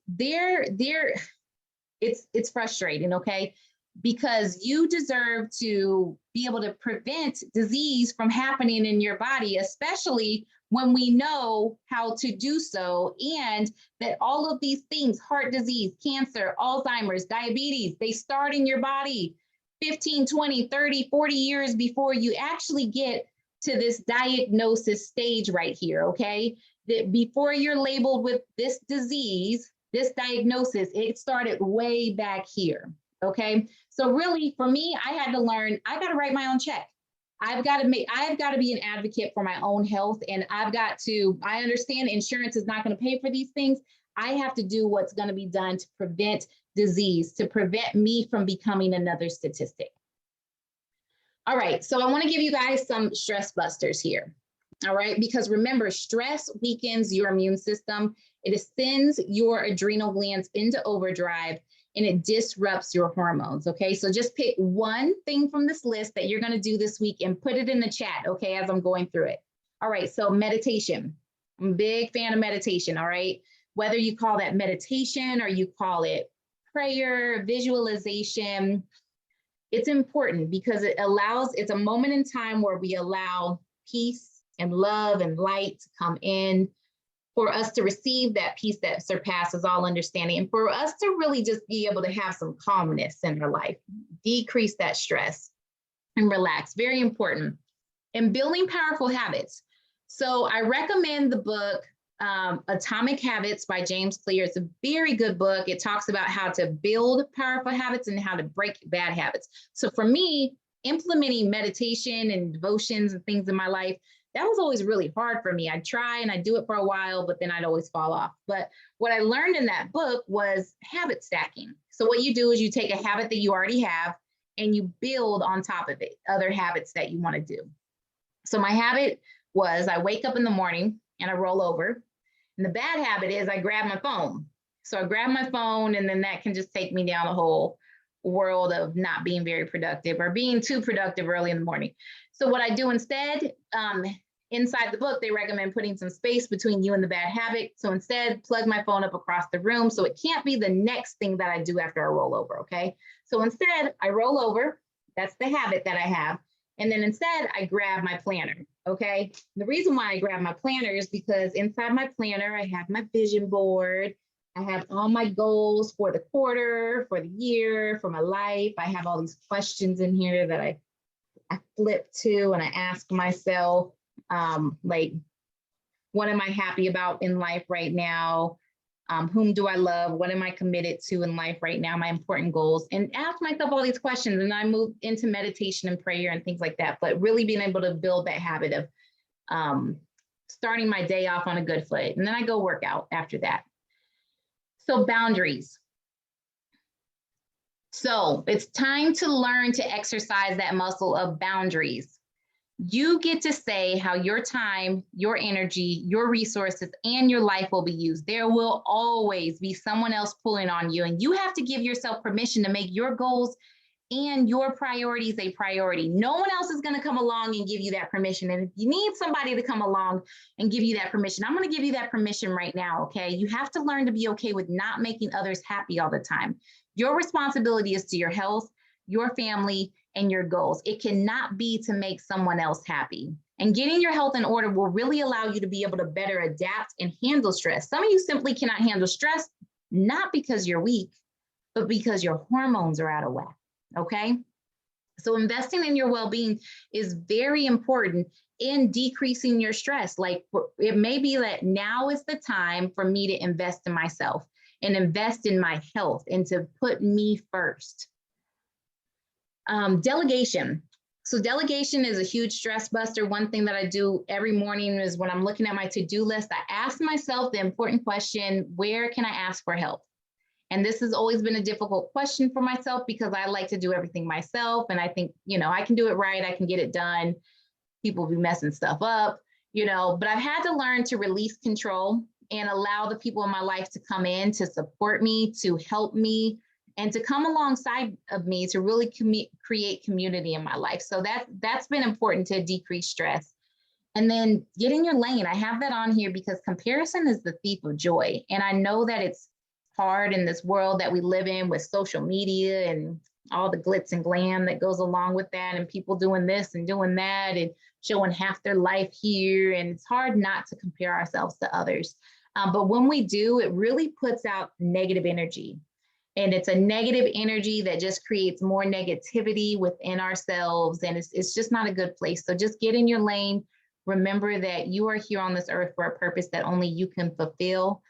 it's frustrating, okay? Because you deserve to be able to prevent disease from happening in your body, especially when we know how to do so, and that all of these things, heart disease, cancer, Alzheimer's, diabetes, they start in your body 15, 20, 30, 40 years before you actually get to this diagnosis stage right here, okay? That before you're labeled with this disease, this diagnosis, it started way back here. Okay, so really for me, I had to learn, I got to write my own check. I've got to be an advocate for my own health, and I understand insurance is not going to pay for these things. I have to do what's going to be done to prevent disease, to prevent me from becoming another statistic. All right, so I want to give you guys some stress busters here. All right, because remember, stress weakens your immune system. It sends your adrenal glands into overdrive, and it disrupts your hormones, okay? So just pick one thing from this list that you're gonna do this week and put it in the chat, okay, as I'm going through it. All right, so meditation. I'm a big fan of meditation, all right? Whether you call that meditation or you call it prayer, visualization, it's important because it's a moment in time where we allow peace and love and light to come in. for us to receive that peace that surpasses all understanding, and for us to really just be able to have some calmness in our life, decrease that stress and relax. Very important. And building powerful habits. So I recommend the book Atomic Habits by James Clear. It's a very good book. It talks about how to build powerful habits and how to break bad habits. So for me, implementing meditation and devotions and things in my life, that was always really hard for me. I'd try and I'd do it for a while, but then I'd always fall off. But what I learned in that book was habit stacking. So what you do is you take a habit that you already have and you build on top of it other habits that you want to do. So my habit was I wake up in the morning and I roll over. And the bad habit is I grab my phone. So I grab my phone, and then that can just take me down a whole world of not being very productive or being too productive early in the morning. So what I do instead, inside the book, they recommend putting some space between you and the bad habit. So instead, plug my phone up across the room. So it can't be the next thing that I do after I roll over, okay? So instead, I roll over. That's the habit that I have. And then instead, I grab my planner, okay? The reason why I grab my planner is because inside my planner, I have my vision board. I have all my goals for the quarter, for the year, for my life. I have all these questions in here that I flip to and I ask myself, like, what am I happy about in life right now? Whom do I love? What am I committed to in life right now? My important goals, and ask myself all these questions. And I move into meditation and prayer and things like that, but really being able to build that habit of starting my day off on a good foot. And then I go work out after that. So boundaries. So it's time to learn to exercise that muscle of boundaries. You get to say how your time, your energy, your resources, and your life will be used. There will always be someone else pulling on you, and you have to give yourself permission to make your goals and your priorities a priority. No one else is going to come along and give you that permission. And if you need somebody to come along and give you that permission, I'm going to give you that permission right now, okay? You have to learn to be okay with not making others happy all the time. Your responsibility is to your health, your family, and your goals. It cannot be to make someone else happy. And getting your health in order will really allow you to be able to better adapt and handle stress. Some of you simply cannot handle stress, not because you're weak, but because your hormones are out of whack, okay? So investing in your well-being is very important in decreasing your stress. Like, it may be that now is the time for me to invest in myself and invest in my health and to put me first. Delegation. So delegation is a huge stress buster. One thing that I do every morning is when I'm looking at my to-do list, I ask myself the important question, where can I ask for help? And this has always been a difficult question for myself because I like to do everything myself. And I think, I can do it right. I can get it done. People be messing stuff up, but I've had to learn to release control and allow the people in my life to come in to support me, to help me, and to come alongside of me to really create community in my life. So that's been important to decrease stress. And then get in your lane. I have that on here because comparison is the thief of joy. And I know that it's hard in this world that we live in with social media and all the glitz and glam that goes along with that, and people doing this and doing that and showing half their life here. And it's hard not to compare ourselves to others. But when we do, it really puts out negative energy. And it's a negative energy that just creates more negativity within ourselves. And it's just not a good place. So just get in your lane. Remember that you are here on this earth for a purpose that only you can fulfill,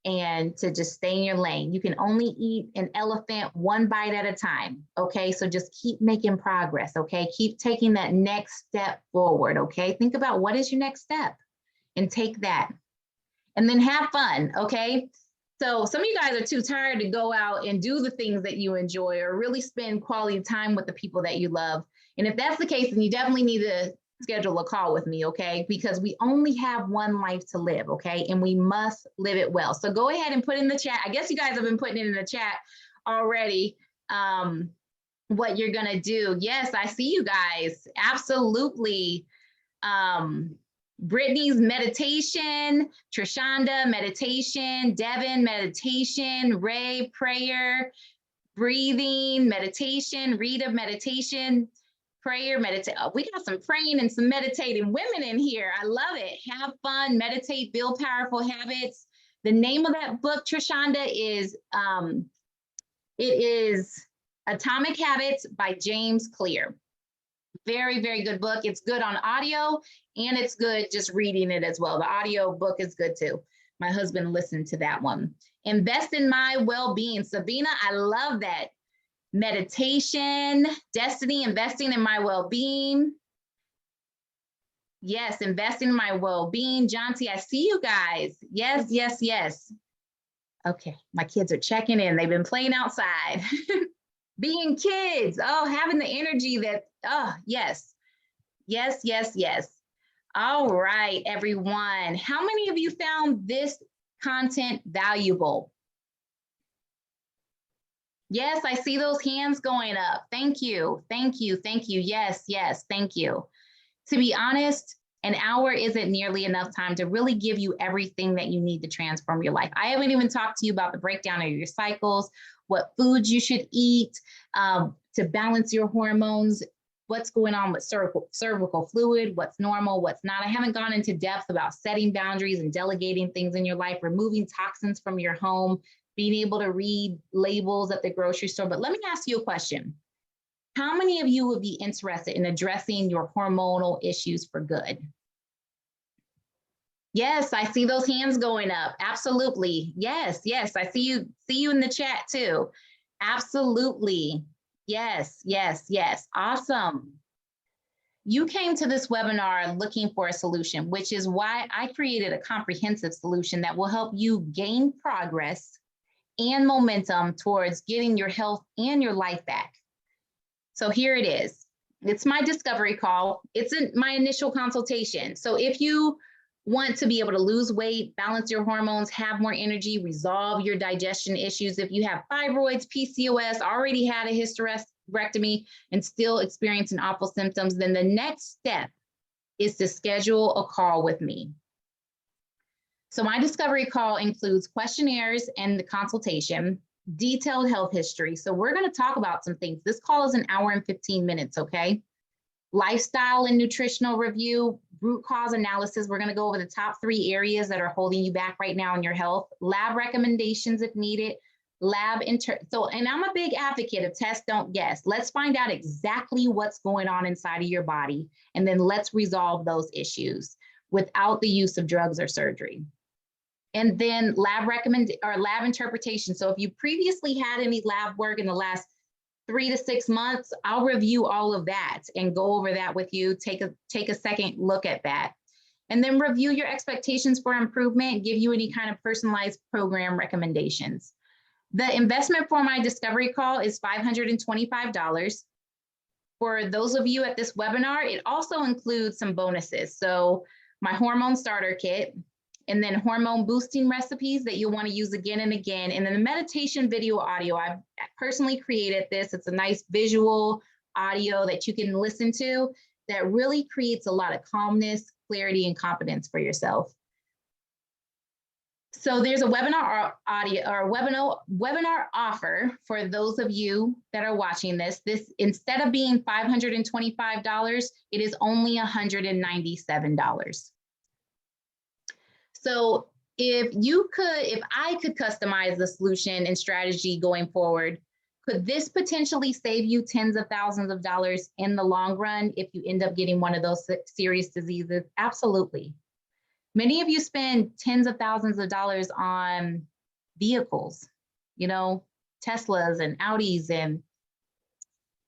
and to just stay in your lane. You can only eat an elephant one bite at a time. Okay. So just keep making progress. Okay. Keep taking that next step forward. Okay. Think about what is your next step and take that, and then have fun. Okay. So some of you guys are too tired to go out and do the things that you enjoy or really spend quality time with the people that you love. And if that's the case, then you definitely need to schedule a call with me, okay? Because we only have one life to live, okay? And we must live it well. So go ahead and put in the chat. I guess you guys have been putting it in the chat already, what you're gonna do. Yes, I see you guys, absolutely. Brittany's meditation, Trishanda meditation, Devin meditation, Ray prayer, breathing meditation, Rita meditation, prayer, meditate. Oh, we got some praying and some meditating women in here. I love it. Have fun, meditate, build powerful habits. The name of that book, Trishonda, is it is Atomic Habits by James Clear. Very, very good book. It's good on audio and it's good just reading it as well. The audio book is good too. My husband listened to that one. Invest in my well-being. Sabina, I love that. Meditation, destiny, investing in my well-being. Yes, investing in my well-being. Jonty, I see you guys. Yes, yes, yes. Okay, my kids are checking in. They've been playing outside. Being kids, oh, having the energy that, oh, yes, yes, yes, yes. All right, everyone. How many of you found this content valuable? Yes, I see those hands going up. Thank you, thank you, thank you. Yes, yes, thank you. To be honest, an hour isn't nearly enough time to really give you everything that you need to transform your life. I haven't even talked to you about the breakdown of your cycles, what foods you should eat to balance your hormones, what's going on with cervical fluid, what's normal, what's not. I haven't gone into depth about setting boundaries and delegating things in your life, removing toxins from your home, being able to read labels at the grocery store. But let me ask you a question. How many of you would be interested in addressing your hormonal issues for good? Yes, I see those hands going up. Absolutely. Yes, yes. I see you in the chat too. Absolutely. Yes, yes, yes. Awesome. You came to this webinar looking for a solution, which is why I created a comprehensive solution that will help you gain progress and momentum towards getting your health and your life back. So here it is. It's my discovery call. It's my initial consultation. So if you want to be able to lose weight, balance your hormones, have more energy, resolve your digestion issues, if you have fibroids, PCOS, already had a hysterectomy and still experiencing awful symptoms, then the next step is to schedule a call with me. So my discovery call includes questionnaires and the consultation, detailed health history. So we're going to talk about some things. This call is an hour and 15 minutes, okay? Lifestyle and nutritional review, root cause analysis. We're going to go over the top 3 areas that are holding you back right now in your health, lab recommendations if needed, and I'm a big advocate of test, don't guess. Let's find out exactly what's going on inside of your body, and then let's resolve those issues without the use of drugs or surgery. And then lab interpretation. So if you previously had any lab work in the last 3 to 6 months, I'll review all of that and go over that with you. Take a second look at that. And then review your expectations for improvement, give you any kind of personalized program recommendations. The investment for my discovery call is $525. For those of you at this webinar, it also includes some bonuses. So my hormone starter kit, and then hormone boosting recipes that you'll want to use again and again. And then the meditation video audio. I've personally created this. It's a nice visual audio that you can listen to that really creates a lot of calmness, clarity, and confidence for yourself. So there's a webinar webinar offer for those of you that are watching this. This, instead of being $525, it is only $197. So if I could customize the solution and strategy going forward, could this potentially save you tens of thousands of dollars in the long run if you end up getting one of those serious diseases? Absolutely. Many of you spend tens of thousands of dollars on vehicles, Teslas and Audis and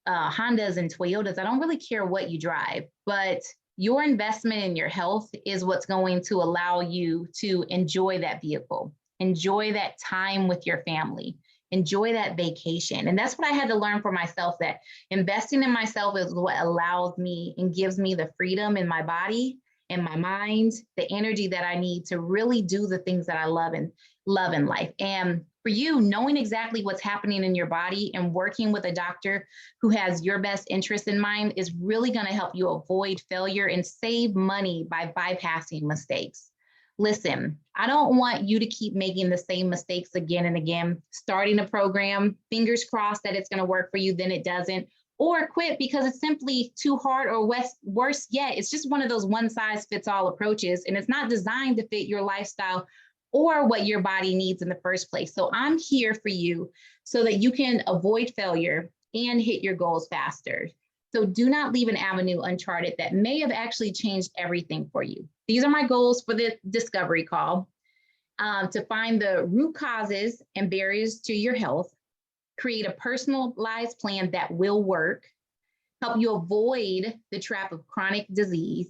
Hondas and Toyotas. I don't really care what you drive, but your investment in your health is what's going to allow you to enjoy that vehicle, enjoy that time with your family, enjoy that vacation. And that's what I had to learn for myself, that investing in myself is what allows me and gives me the freedom in my body, in my mind, the energy that I need to really do the things that I love in life. And for you, knowing exactly what's happening in your body and working with a doctor who has your best interest in mind is really going to help you avoid failure and save money by bypassing mistakes. Listen, I don't want you to keep making the same mistakes again and again, starting a program, fingers crossed that it's going to work for you, then it doesn't, or quit because it's simply too hard, or worse yet, it's just one of those one size fits all approaches, and it's not designed to fit your lifestyle or what your body needs in the first place. So I'm here for you so that you can avoid failure and hit your goals faster. So do not leave an avenue uncharted that may have actually changed everything for you. These are my goals for the discovery call. To find the root causes and barriers to your health, create a personalized plan that will work, help you avoid the trap of chronic disease,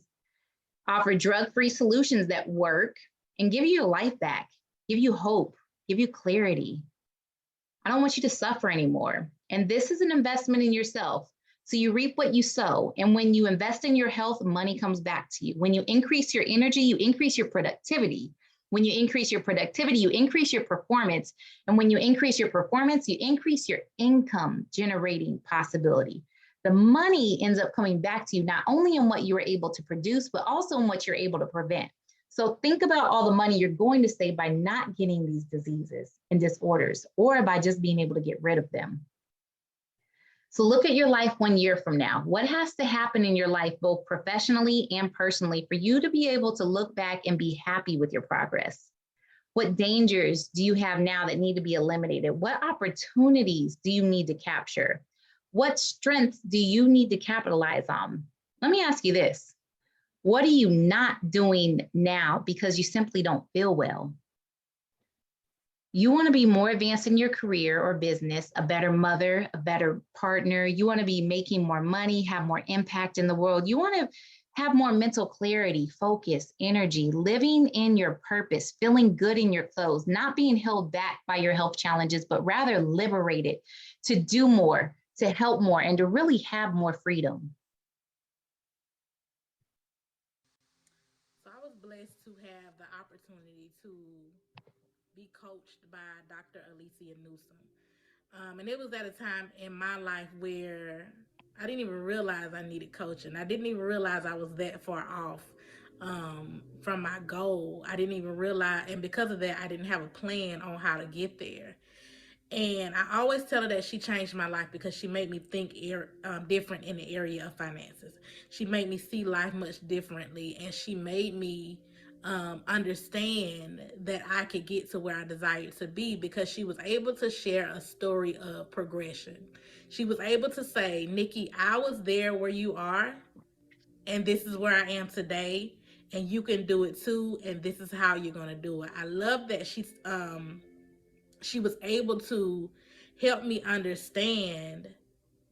offer drug-free solutions that work, and give you your life back, give you hope, give you clarity. I don't want you to suffer anymore. And this is an investment in yourself. So you reap what you sow. And when you invest in your health, money comes back to you. When you increase your energy, you increase your productivity. When you increase your productivity, you increase your performance. And when you increase your performance, you increase your income generating possibility. The money ends up coming back to you, not only in what you were able to produce, but also in what you're able to prevent. So think about all the money you're going to save by not getting these diseases and disorders, or by just being able to get rid of them. So look at your life 1 year from now. What has to happen in your life, both professionally and personally, for you to be able to look back and be happy with your progress? What dangers do you have now that need to be eliminated? What opportunities do you need to capture? What strengths do you need to capitalize on? Let me ask you this. What are you not doing now because you simply don't feel well? You want to be more advanced in your career or business, a better mother, a better partner. You want to be making more money, have more impact in the world. You want to have more mental clarity, focus, energy, living in your purpose, feeling good in your clothes, not being held back by your health challenges, but rather liberated to do more, to help more, and to really have more freedom. So I was blessed to have the opportunity to be coached by Dr. Alicia Newsome. And it was at a time in my life where I didn't even realize I needed coaching. I didn't even realize I was that far off from my goal. I didn't even realize, and because of that, I didn't have a plan on how to get there. And I always tell her that she changed my life because she made me think different in the area of finances. She made me see life much differently, and she made me understand that I could get to where I desired to be, because she was able to share a story of progression. She was able to say, Nikki, I was there where you are, and this is where I am today, and you can do it too, and this is how you're going to do it. I love that she was able to help me understand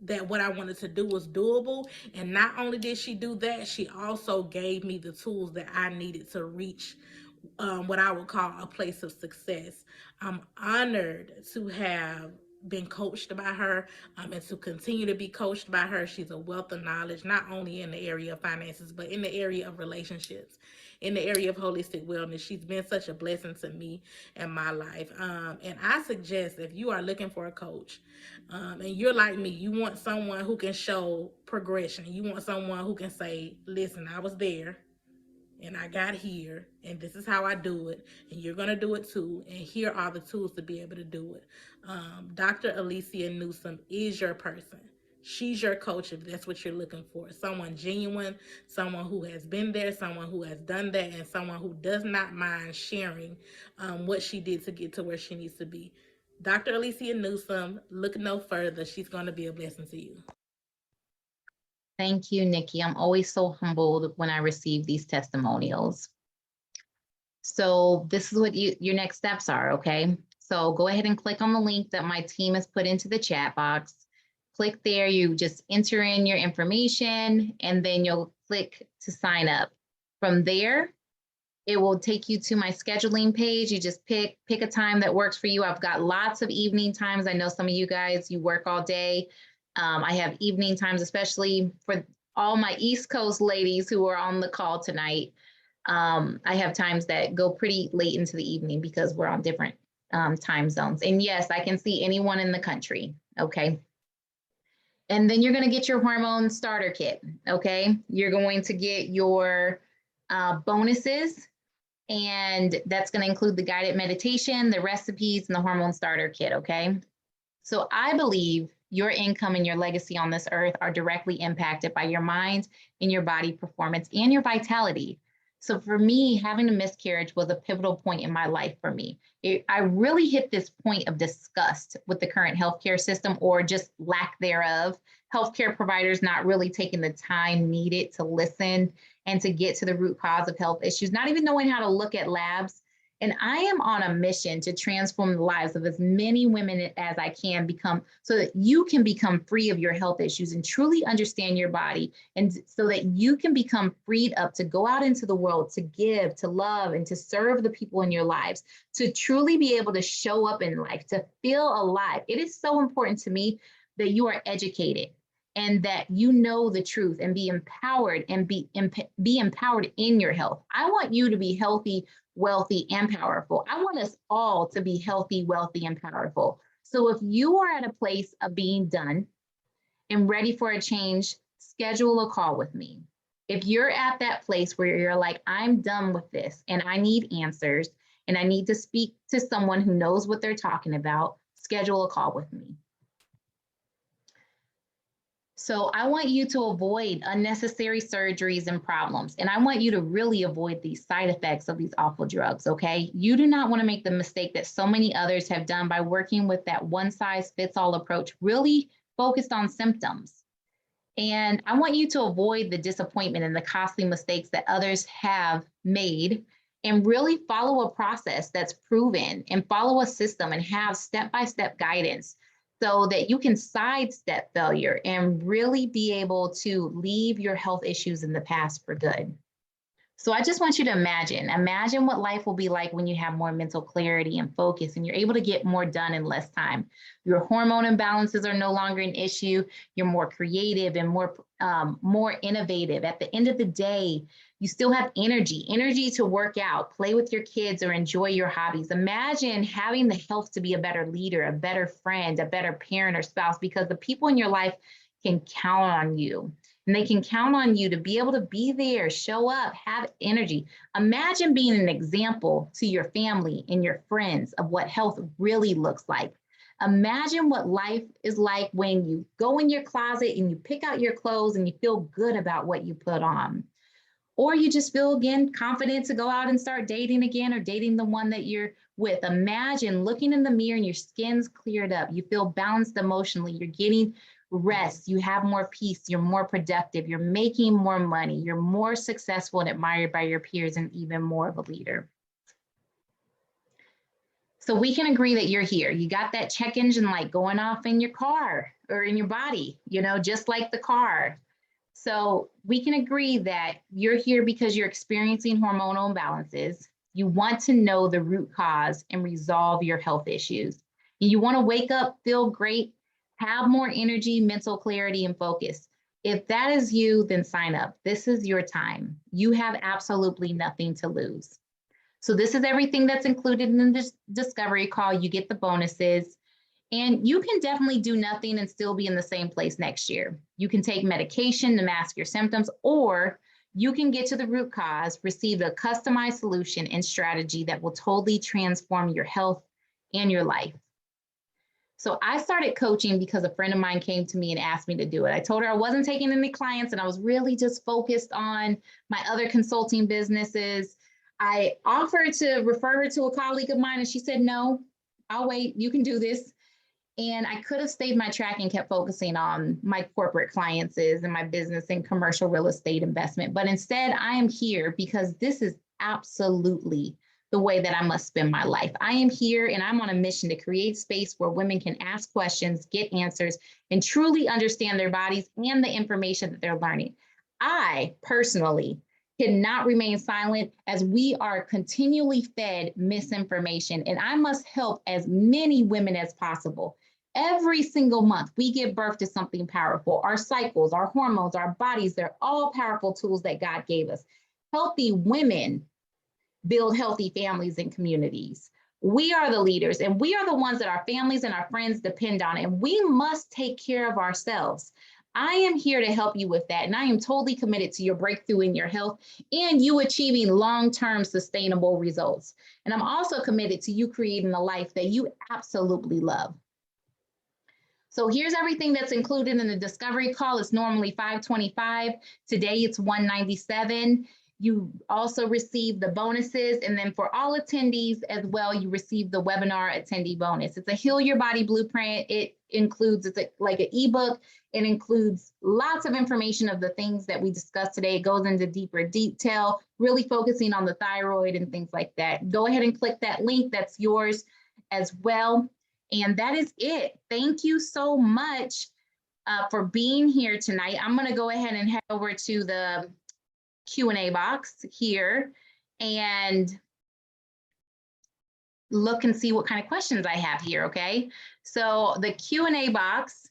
that what I wanted to do was doable. And not only did she do that, she also gave me the tools that I needed to reach what I would call a place of success. I'm honored to have been coached by her and to continue to be coached by her. She's a wealth of knowledge, not only in the area of finances, but in the area of relationships, in the area of holistic wellness. She's been such a blessing to me in my life. And I suggest, if you are looking for a coach and you're like me, you want someone who can show progression. You want someone who can say, listen, I was there and I got here, and this is how I do it, and you're going to do it too, and here are the tools to be able to do it. Dr. Alicia Newsome is your person. She's your coach if that's what you're looking for. Someone genuine, someone who has been there, someone who has done that, and someone who does not mind sharing what she did to get to where she needs to be. Dr. Alicia Newsome, look no further. She's going to be a blessing to you. Thank you, Nikki. I'm always so humbled when I receive these testimonials. So this is what your next steps are, okay? So go ahead and click on the link that my team has put into the chat box. Click there, you just enter in your information, and then you'll click to sign up. From there, it will take you to my scheduling page. You just pick a time that works for you. I've got lots of evening times. I know some of you guys, you work all day. I have evening times, especially for all my East Coast ladies who are on the call tonight. I have times that go pretty late into the evening because we're on different time zones. And yes, I can see anyone in the country, okay? And then you're gonna get your hormone starter kit, okay? You're going to get your bonuses, and that's gonna include the guided meditation, the recipes, and the hormone starter kit, okay? So I believe your income and your legacy on this earth are directly impacted by your mind and your body performance and your vitality. So for me, having a miscarriage was a pivotal point in my life for me. I really hit this point of disgust with the current healthcare system, or just lack thereof. Healthcare providers not really taking the time needed to listen and to get to the root cause of health issues, not even knowing how to look at labs. And I am on a mission to transform the lives of as many women as I can become, so that you can become free of your health issues and truly understand your body, and so that you can become freed up to go out into the world, to give, to love, and to serve the people in your lives, to truly be able to show up in life, to feel alive. It is so important to me that you are educated and that you know the truth and be empowered, and be empowered in your health. I want you to be healthy, wealthy, and powerful. I want us all to be healthy, wealthy, and powerful. So if you are at a place of being done and ready for a change, schedule a call with me. If you're at that place where you're like, I'm done with this and I need answers and I need to speak to someone who knows what they're talking about, schedule a call with me. So I want you to avoid unnecessary surgeries and problems. And I want you to really avoid these side effects of these awful drugs, okay? You do not want to make the mistake that so many others have done by working with that one size fits all approach, really focused on symptoms. And I want you to avoid the disappointment and the costly mistakes that others have made, and really follow a process that's proven, and follow a system and have step-by-step guidance, so that you can sidestep failure and really be able to leave your health issues in the past for good. So I just want you to imagine what life will be like when you have more mental clarity and focus, and you're able to get more done in less time. Your hormone imbalances are no longer an issue. You're more creative and more innovative. At the end of the day, you still have energy to work out, play with your kids, or enjoy your hobbies. Imagine having the health to be a better leader, a better friend, a better parent or spouse, because the people in your life can count on you. And they can count on you to be able to be there, show up, have energy. Imagine being an example to your family and your friends of what health really looks like. Imagine what life is like when you go in your closet and you pick out your clothes and you feel good about what you put on. Or you just feel, again, confident to go out and start dating again, or dating the one that you're with. Imagine looking in the mirror and your skin's cleared up. You feel balanced emotionally. You're getting rest. You have more peace. You're more productive. You're making more money. You're more successful and admired by your peers, and even more of a leader. So we can agree that you're here. You got that check engine light going off in your car or in your body, just like the car. So we can agree that you're here because you're experiencing hormonal imbalances. You want to know the root cause and resolve your health issues. You want to wake up, feel great, have more energy, mental clarity, and focus. If that is you, then sign up. This is your time. You have absolutely nothing to lose. So this is everything that's included in this discovery call. You get the bonuses. And you can definitely do nothing and still be in the same place next year. You can take medication to mask your symptoms, or you can get to the root cause, receive a customized solution and strategy that will totally transform your health and your life. So I started coaching because a friend of mine came to me and asked me to do it. I told her I wasn't taking any clients and I was really just focused on my other consulting businesses. I offered to refer her to a colleague of mine, and she said, no, I'll wait, you can do this. And I could have stayed my track and kept focusing on my corporate clients and my business and commercial real estate investment. But instead, I am here because this is absolutely the way that I must spend my life. I am here and I'm on a mission to create space where women can ask questions, get answers, and truly understand their bodies and the information that they're learning. I personally cannot remain silent as we are continually fed misinformation, and I must help as many women as possible. Every single month, we give birth to something powerful. Our cycles, our hormones, our bodies, they're all powerful tools that God gave us. Healthy women build healthy families and communities. We are the leaders, and we are the ones that our families and our friends depend on, and we must take care of ourselves. I am here to help you with that, and I am totally committed to your breakthrough in your health and you achieving long-term sustainable results. And I'm also committed to you creating a life that you absolutely love. So here's everything that's included in the discovery call. It's normally $525. Today it's $197. You also receive the bonuses. And then for all attendees as well, you receive the webinar attendee bonus. It's a Heal Your Body Blueprint. It includes, like an ebook. It includes lots of information of the things that we discussed today. It goes into deeper detail, really focusing on the thyroid and things like that. Go ahead and click that link. That's yours as well. And that is it. Thank you so much for being here tonight. I'm going to go ahead and head over to the Q&A box here and look and see what kind of questions I have here, okay? So the Q&A box,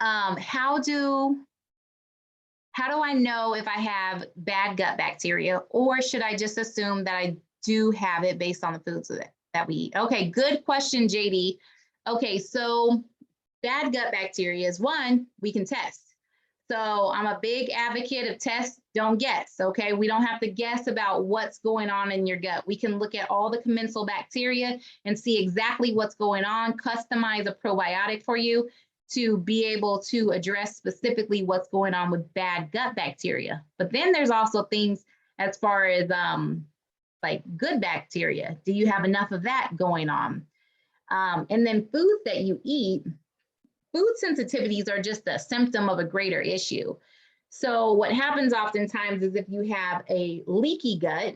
how do I know if I have bad gut bacteria, or should I just assume that I do have it based on the foods that we eat? Okay, good question, JD. Okay, so bad gut bacteria is one we can test. So I'm a big advocate of test, don't guess, okay? We don't have to guess about what's going on in your gut. We can look at all the commensal bacteria and see exactly what's going on, customize a probiotic for you to be able to address specifically what's going on with bad gut bacteria. But then there's also things as far as like good bacteria. Do you have enough of that going on? And then foods that you eat, food sensitivities are just a symptom of a greater issue. So what happens oftentimes is if you have a leaky gut,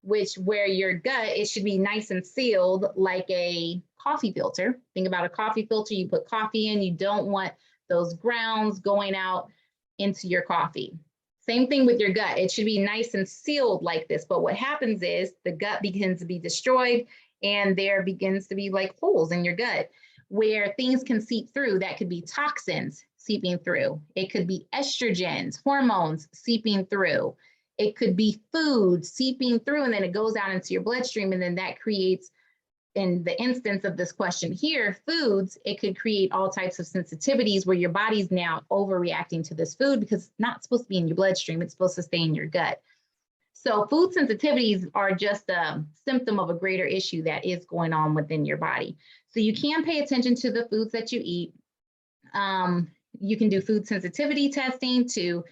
where your gut, it should be nice and sealed like a coffee filter. Think about a coffee filter, you put coffee in, you don't want those grounds going out into your coffee. Same thing with your gut. It should be nice and sealed like this. But what happens is the gut begins to be destroyed and there begins to be like holes in your gut where things can seep through. That could be toxins seeping through. It could be estrogens, hormones seeping through. It could be food seeping through and then it goes out into your bloodstream, and then that creates, in the instance of this question here, foods, it could create all types of sensitivities where your body's now overreacting to this food because it's not supposed to be in your bloodstream, it's supposed to stay in your gut. So food sensitivities are just a symptom of a greater issue that is going on within your body. So you can pay attention to the foods that you eat. You can do food sensitivity testing to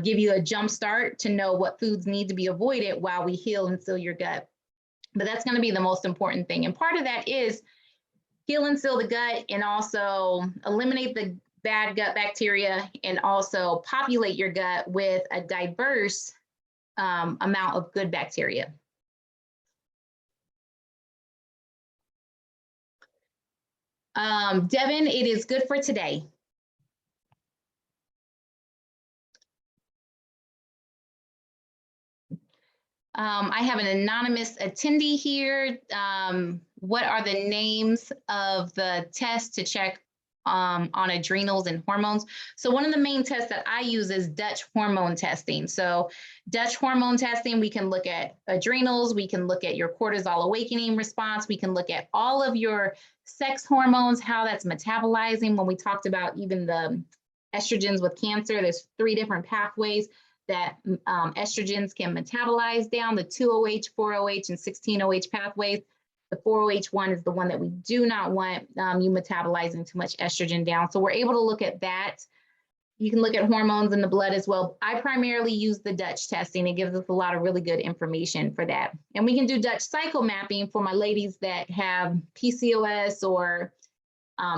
give you a jump start to know what foods need to be avoided while we heal and seal your gut. But that's going to be the most important thing. And part of that is heal and seal the gut and also eliminate the bad gut bacteria and also populate your gut with a diverse amount of good bacteria. Devin, it is good for today. I have an anonymous attendee here. What are the names of the tests to check on adrenals and hormones? So one of the main tests that I use is Dutch hormone testing. So Dutch hormone testing, we can look at adrenals, we can look at your cortisol awakening response, we can look at all of your sex hormones, how that's metabolizing. When we talked about even the estrogens with cancer, there's 3 different pathways that estrogens can metabolize down, the 2-OH, 4-OH, and 16-OH pathways. The 4-OH one is the one that we do not want you metabolizing too much estrogen down. So we're able to look at that. You can look at hormones in the blood as well. I primarily use the Dutch testing. It gives us a lot of really good information for that. And we can do Dutch cycle mapping for my ladies that have PCOS or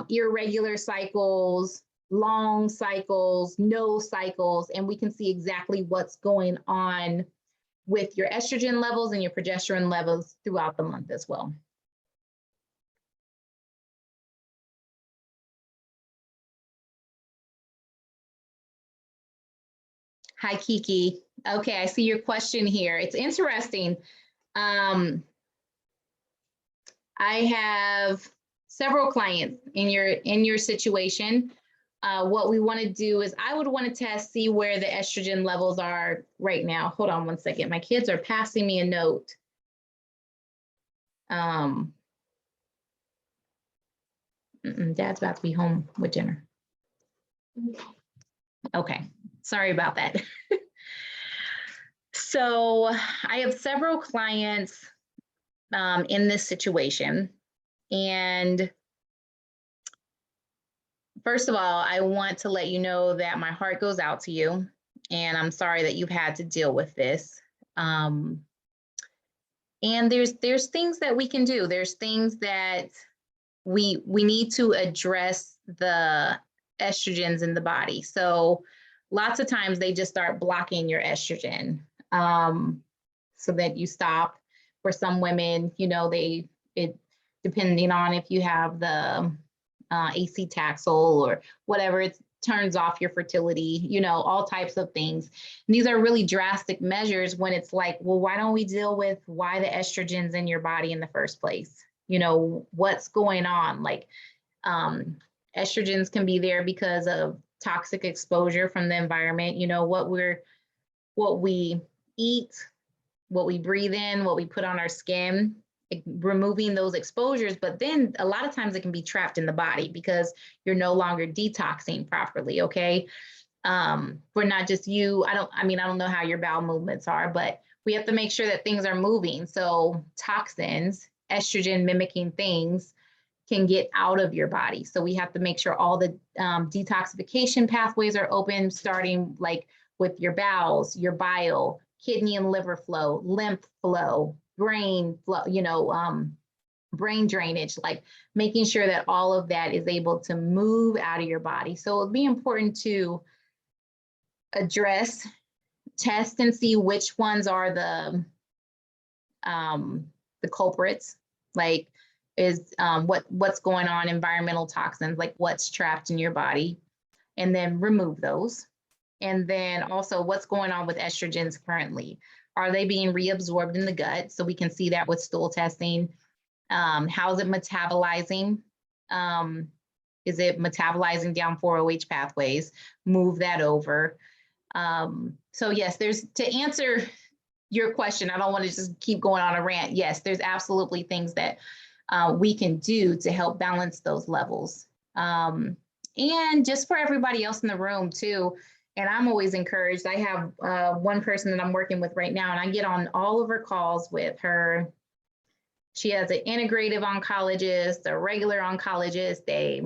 irregular cycles, long cycles, no cycles, and we can see exactly what's going on with your estrogen levels and your progesterone levels throughout the month as well. Hi, Kiki. Okay, I see your question here. It's interesting. I have several clients in your situation. What we want to do is I would want to test, see where the estrogen levels are right now. Hold on one second. My kids are passing me a note. Dad's about to be home with dinner. Okay, sorry about that. So I have several clients in this situation, and First of all, I want to let you know that my heart goes out to you, and I'm sorry that you've had to deal with this. Um, and there's things that we can do. There's things that we need to address the estrogens in the body. So lots of times they just start blocking your estrogen, so that you stop. For some women, it depending on if you have the AC Taxol or whatever, it turns off your fertility, all types of things. And these are really drastic measures when it's like, well, why don't we deal with why the estrogen's in your body in the first place? What's going on? Like, estrogens can be there because of toxic exposure from the environment, what we eat, what we breathe in, what we put on our skin, removing those exposures. But then a lot of times it can be trapped in the body because you're no longer detoxing properly. Okay. For not just you, I don't know how your bowel movements are, but we have to make sure that things are moving. So toxins, estrogen mimicking things can get out of your body. So we have to make sure all the detoxification pathways are open, starting like with your bowels, your bile, kidney and liver flow, lymph flow, brain flow, brain drainage, like making sure that all of that is able to move out of your body. So it'd be important to address, test, and see which ones are the culprits, like what's going on, environmental toxins, like what's trapped in your body, and then remove those. And then also what's going on with estrogens currently. Are they being reabsorbed in the gut? So we can see that with stool testing. How is it metabolizing? Is it metabolizing down 4-OH pathways? Move that over. So yes, to answer your question, I don't want to just keep going on a rant. Yes, there's absolutely things that we can do to help balance those levels. And just for everybody else in the room too, and I'm always encouraged. I have one person that I'm working with right now, and I get on all of her calls with her. She has an integrative oncologist, a regular oncologist, a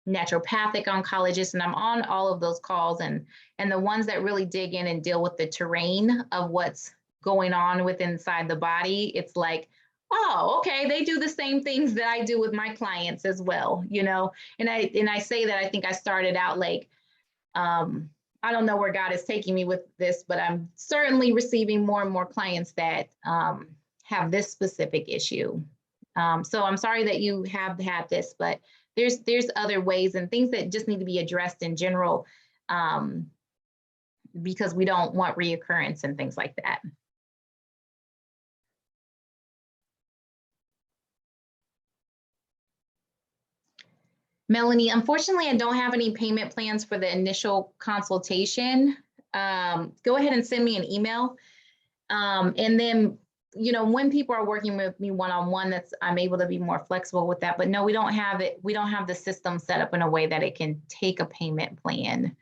naturopathic oncologist, and I'm on all of those calls, and the ones that really dig in and deal with the terrain of what's going on within inside the body. It's like, oh, okay, they do the same things that I do with my clients as well, And I say that I think I started out like, I don't know where God is taking me with this, but I'm certainly receiving more and more clients that have this specific issue. So I'm sorry that you have had this, but there's other ways and things that just need to be addressed in general, because we don't want reoccurrence and things like that. Melanie, unfortunately, I don't have any payment plans for the initial consultation. Go ahead and send me an email. And then, when people are working with me one-on-one, I'm able to be more flexible with that. But no, we don't have it. We don't have the system set up in a way that it can take a payment plan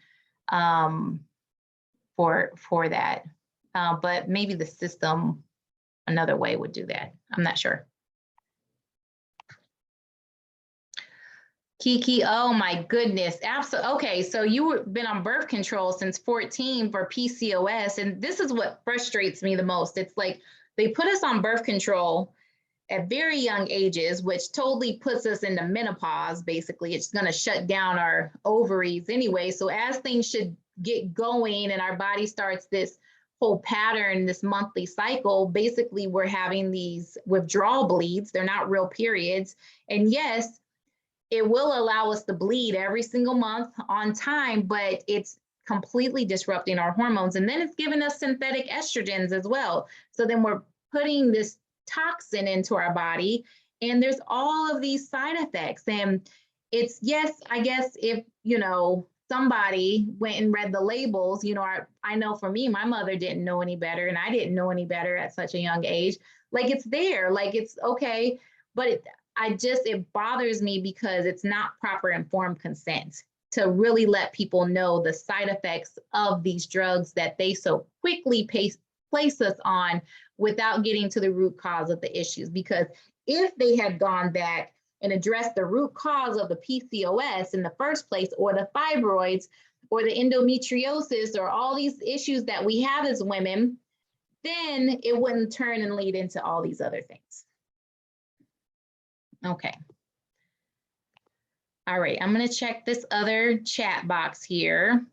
for that. But maybe the system another way would do that. I'm not sure. Kiki, oh my goodness. Absolutely. Okay, so you've been on birth control since 14 for PCOS, and this is what frustrates me the most. It's like they put us on birth control at very young ages, which totally puts us into menopause, basically. It's going to shut down our ovaries anyway. So as things should get going and our body starts this whole pattern, this monthly cycle, basically we're having these withdrawal bleeds. They're not real periods. And yes, it will allow us to bleed every single month on time, but it's completely disrupting our hormones. And then it's giving us synthetic estrogens as well. So then we're putting this toxin into our body, and there's all of these side effects. And it's, yes, I guess if, somebody went and read the labels, I know for me, my mother didn't know any better, and I didn't know any better at such a young age. Like, it's there, like, it's okay. But it bothers me because it's not proper informed consent to really let people know the side effects of these drugs that they so quickly place us on without getting to the root cause of the issues. Because if they had gone back and address the root cause of the PCOS in the first place, or the fibroids, or the endometriosis, or all these issues that we have as women, then it wouldn't turn and lead into all these other things. Okay. All right, I'm going to check this other chat box here.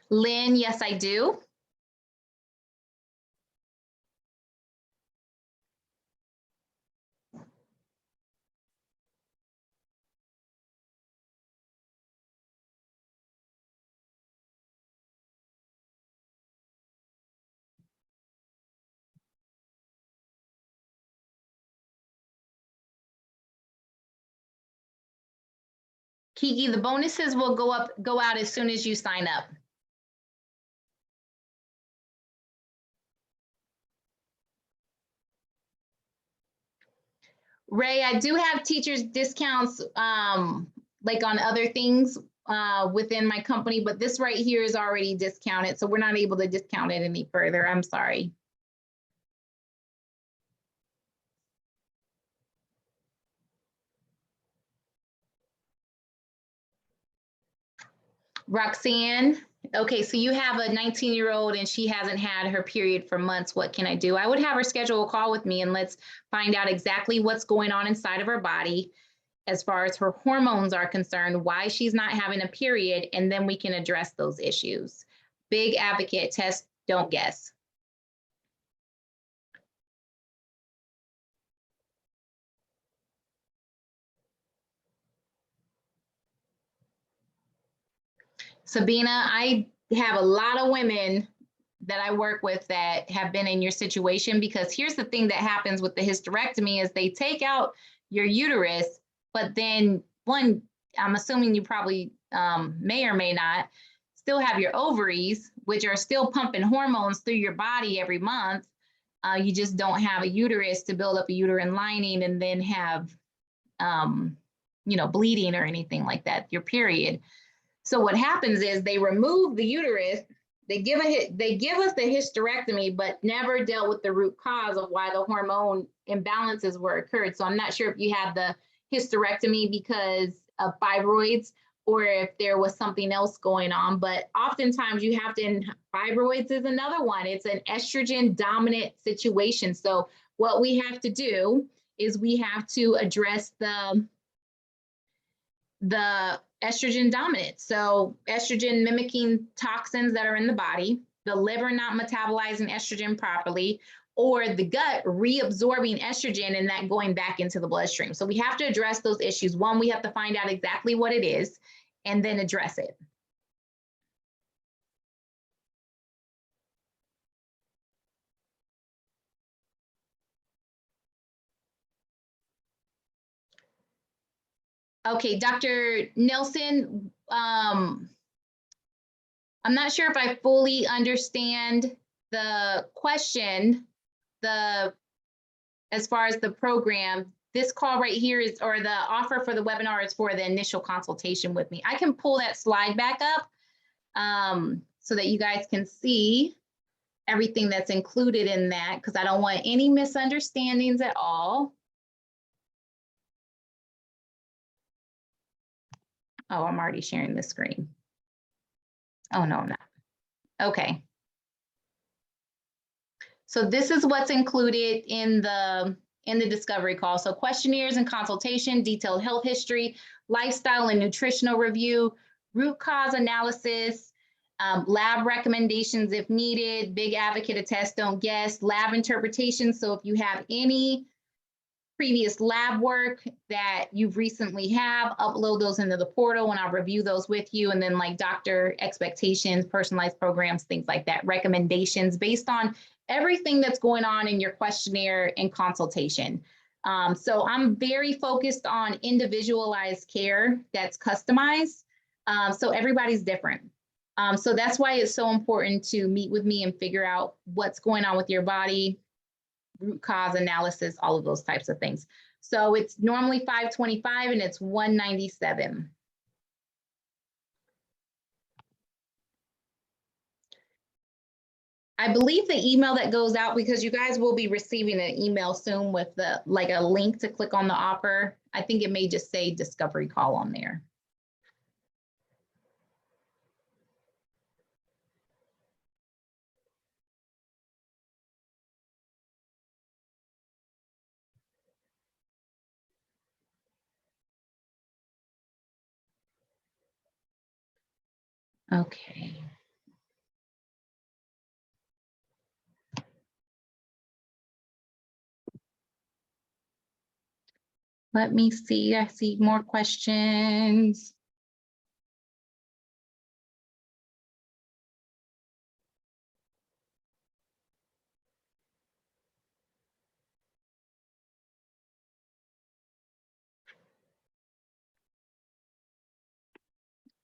Lynn, yes, I do. Kiki, the bonuses will go out as soon as you sign up. Ray, I do have teachers discounts like on other things within my company, but this right here is already discounted, so we're not able to discount it any further. I'm sorry. Roxanne, okay, so you have a 19-year-old and she hasn't had her period for months. What can I do? I would have her schedule a call with me and let's find out exactly what's going on inside of her body as far as her hormones are concerned, why she's not having a period, and then we can address those issues. Big advocate, test, don't guess. Sabina, I have a lot of women that I work with that have been in your situation, because here's the thing that happens with the hysterectomy is they take out your uterus, but then one, I'm assuming you probably may or may not still have your ovaries, which are still pumping hormones through your body every month. You just don't have a uterus to build up a uterine lining and then have, you know, bleeding or anything like that, your period. So what happens is they remove the uterus, they give us the hysterectomy, but never dealt with the root cause of why the hormone imbalances were occurred. So I'm not sure if you had the hysterectomy because of fibroids or if there was something else going on, but oftentimes you have to, and fibroids is another one. It's an estrogen dominant situation. So what we have to do is we have to address the estrogen dominant. So estrogen mimicking toxins that are in the body, the liver not metabolizing estrogen properly, or the gut reabsorbing estrogen and that going back into the bloodstream. So we have to address those issues. One, we have to find out exactly what it is and then address it. Okay, Dr. Nelson, I'm not sure if I fully understand the question, as far as the program. This call right here is, or the offer for the webinar is for the initial consultation with me. I can pull that slide back up so that you guys can see everything that's included in that, because I don't want any misunderstandings at all. Oh, I'm already sharing the screen. Oh, no, I'm not. Okay. So this is what's included in the discovery call. So questionnaires and consultation, detailed health history, lifestyle and nutritional review, root cause analysis, lab recommendations if needed, big advocate of test, don't guess, lab interpretation. So if you have any previous lab work that you've recently have, upload those into the portal and I'll review those with you. And then like doctor expectations, personalized programs, things like that, recommendations based on everything that's going on in your questionnaire and consultation. So I'm very focused on individualized care that's customized. So everybody's different. So that's why it's so important to meet with me and figure out what's going on with your body, root cause analysis, all of those types of things. So it's normally $525 and it's $197. I believe the email that goes out, because you guys will be receiving an email soon with the like a link to click on the offer. I think it may just say discovery call on there. Okay. Let me see. I see more questions.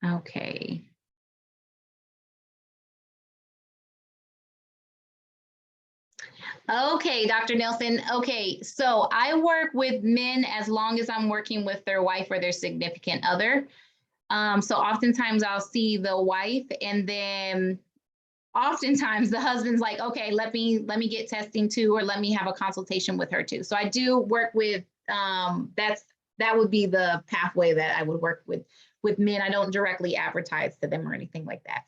Okay. Okay, Dr. Nelson. Okay, so I work with men as long as I'm working with their wife or their significant other. So oftentimes I'll see the wife, and then oftentimes the husband's like, okay, let me get testing too, or let me have a consultation with her too. So I do work with that would be the pathway that I would work with men. I don't directly advertise to them or anything like that.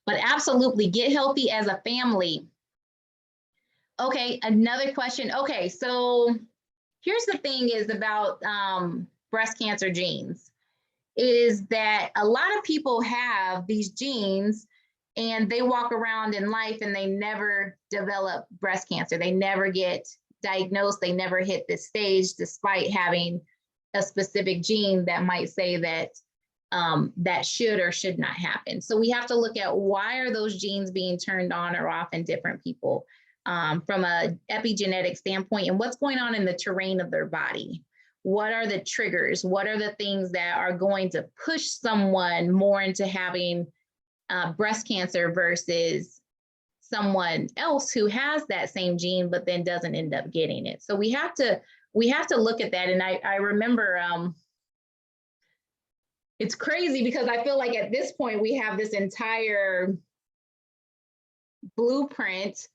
But absolutely, get healthy as a family. Okay, another question. Okay, so here's the thing is about breast cancer genes, is that a lot of people have these genes and they walk around in life and they never develop breast cancer. They never get diagnosed. They never hit this stage despite having a specific gene that might say that that should or should not happen. So we have to look at why are those genes being turned on or off in different people from a epigenetic standpoint, and what's going on in the terrain of their body. What are the triggers? What are the things that are going to push someone more into having breast cancer versus someone else who has that same gene but then doesn't end up getting it? So we have to look at that. And I remember it's crazy because I feel like at this point we have this entire blueprint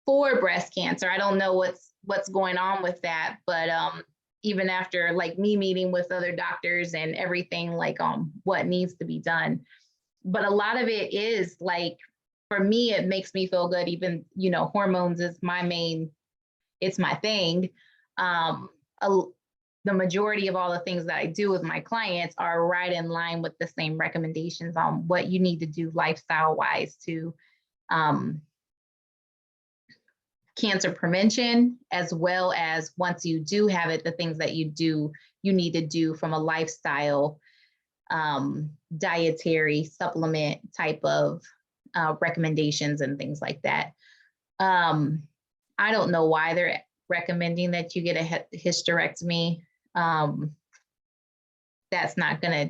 for breast cancer. I don't know what's going on with that, but even after like me meeting with other doctors and everything, like what needs to be done. But a lot of it is like, for me, it makes me feel good. Even, hormones is it's my thing. The majority of all the things that I do with my clients are right in line with the same recommendations on what you need to do lifestyle wise to cancer prevention, as well as once you do have it, the things that you need to do from a lifestyle, dietary supplement type of recommendations and things like that. I don't know why they're recommending that you get a hysterectomy. That's not gonna,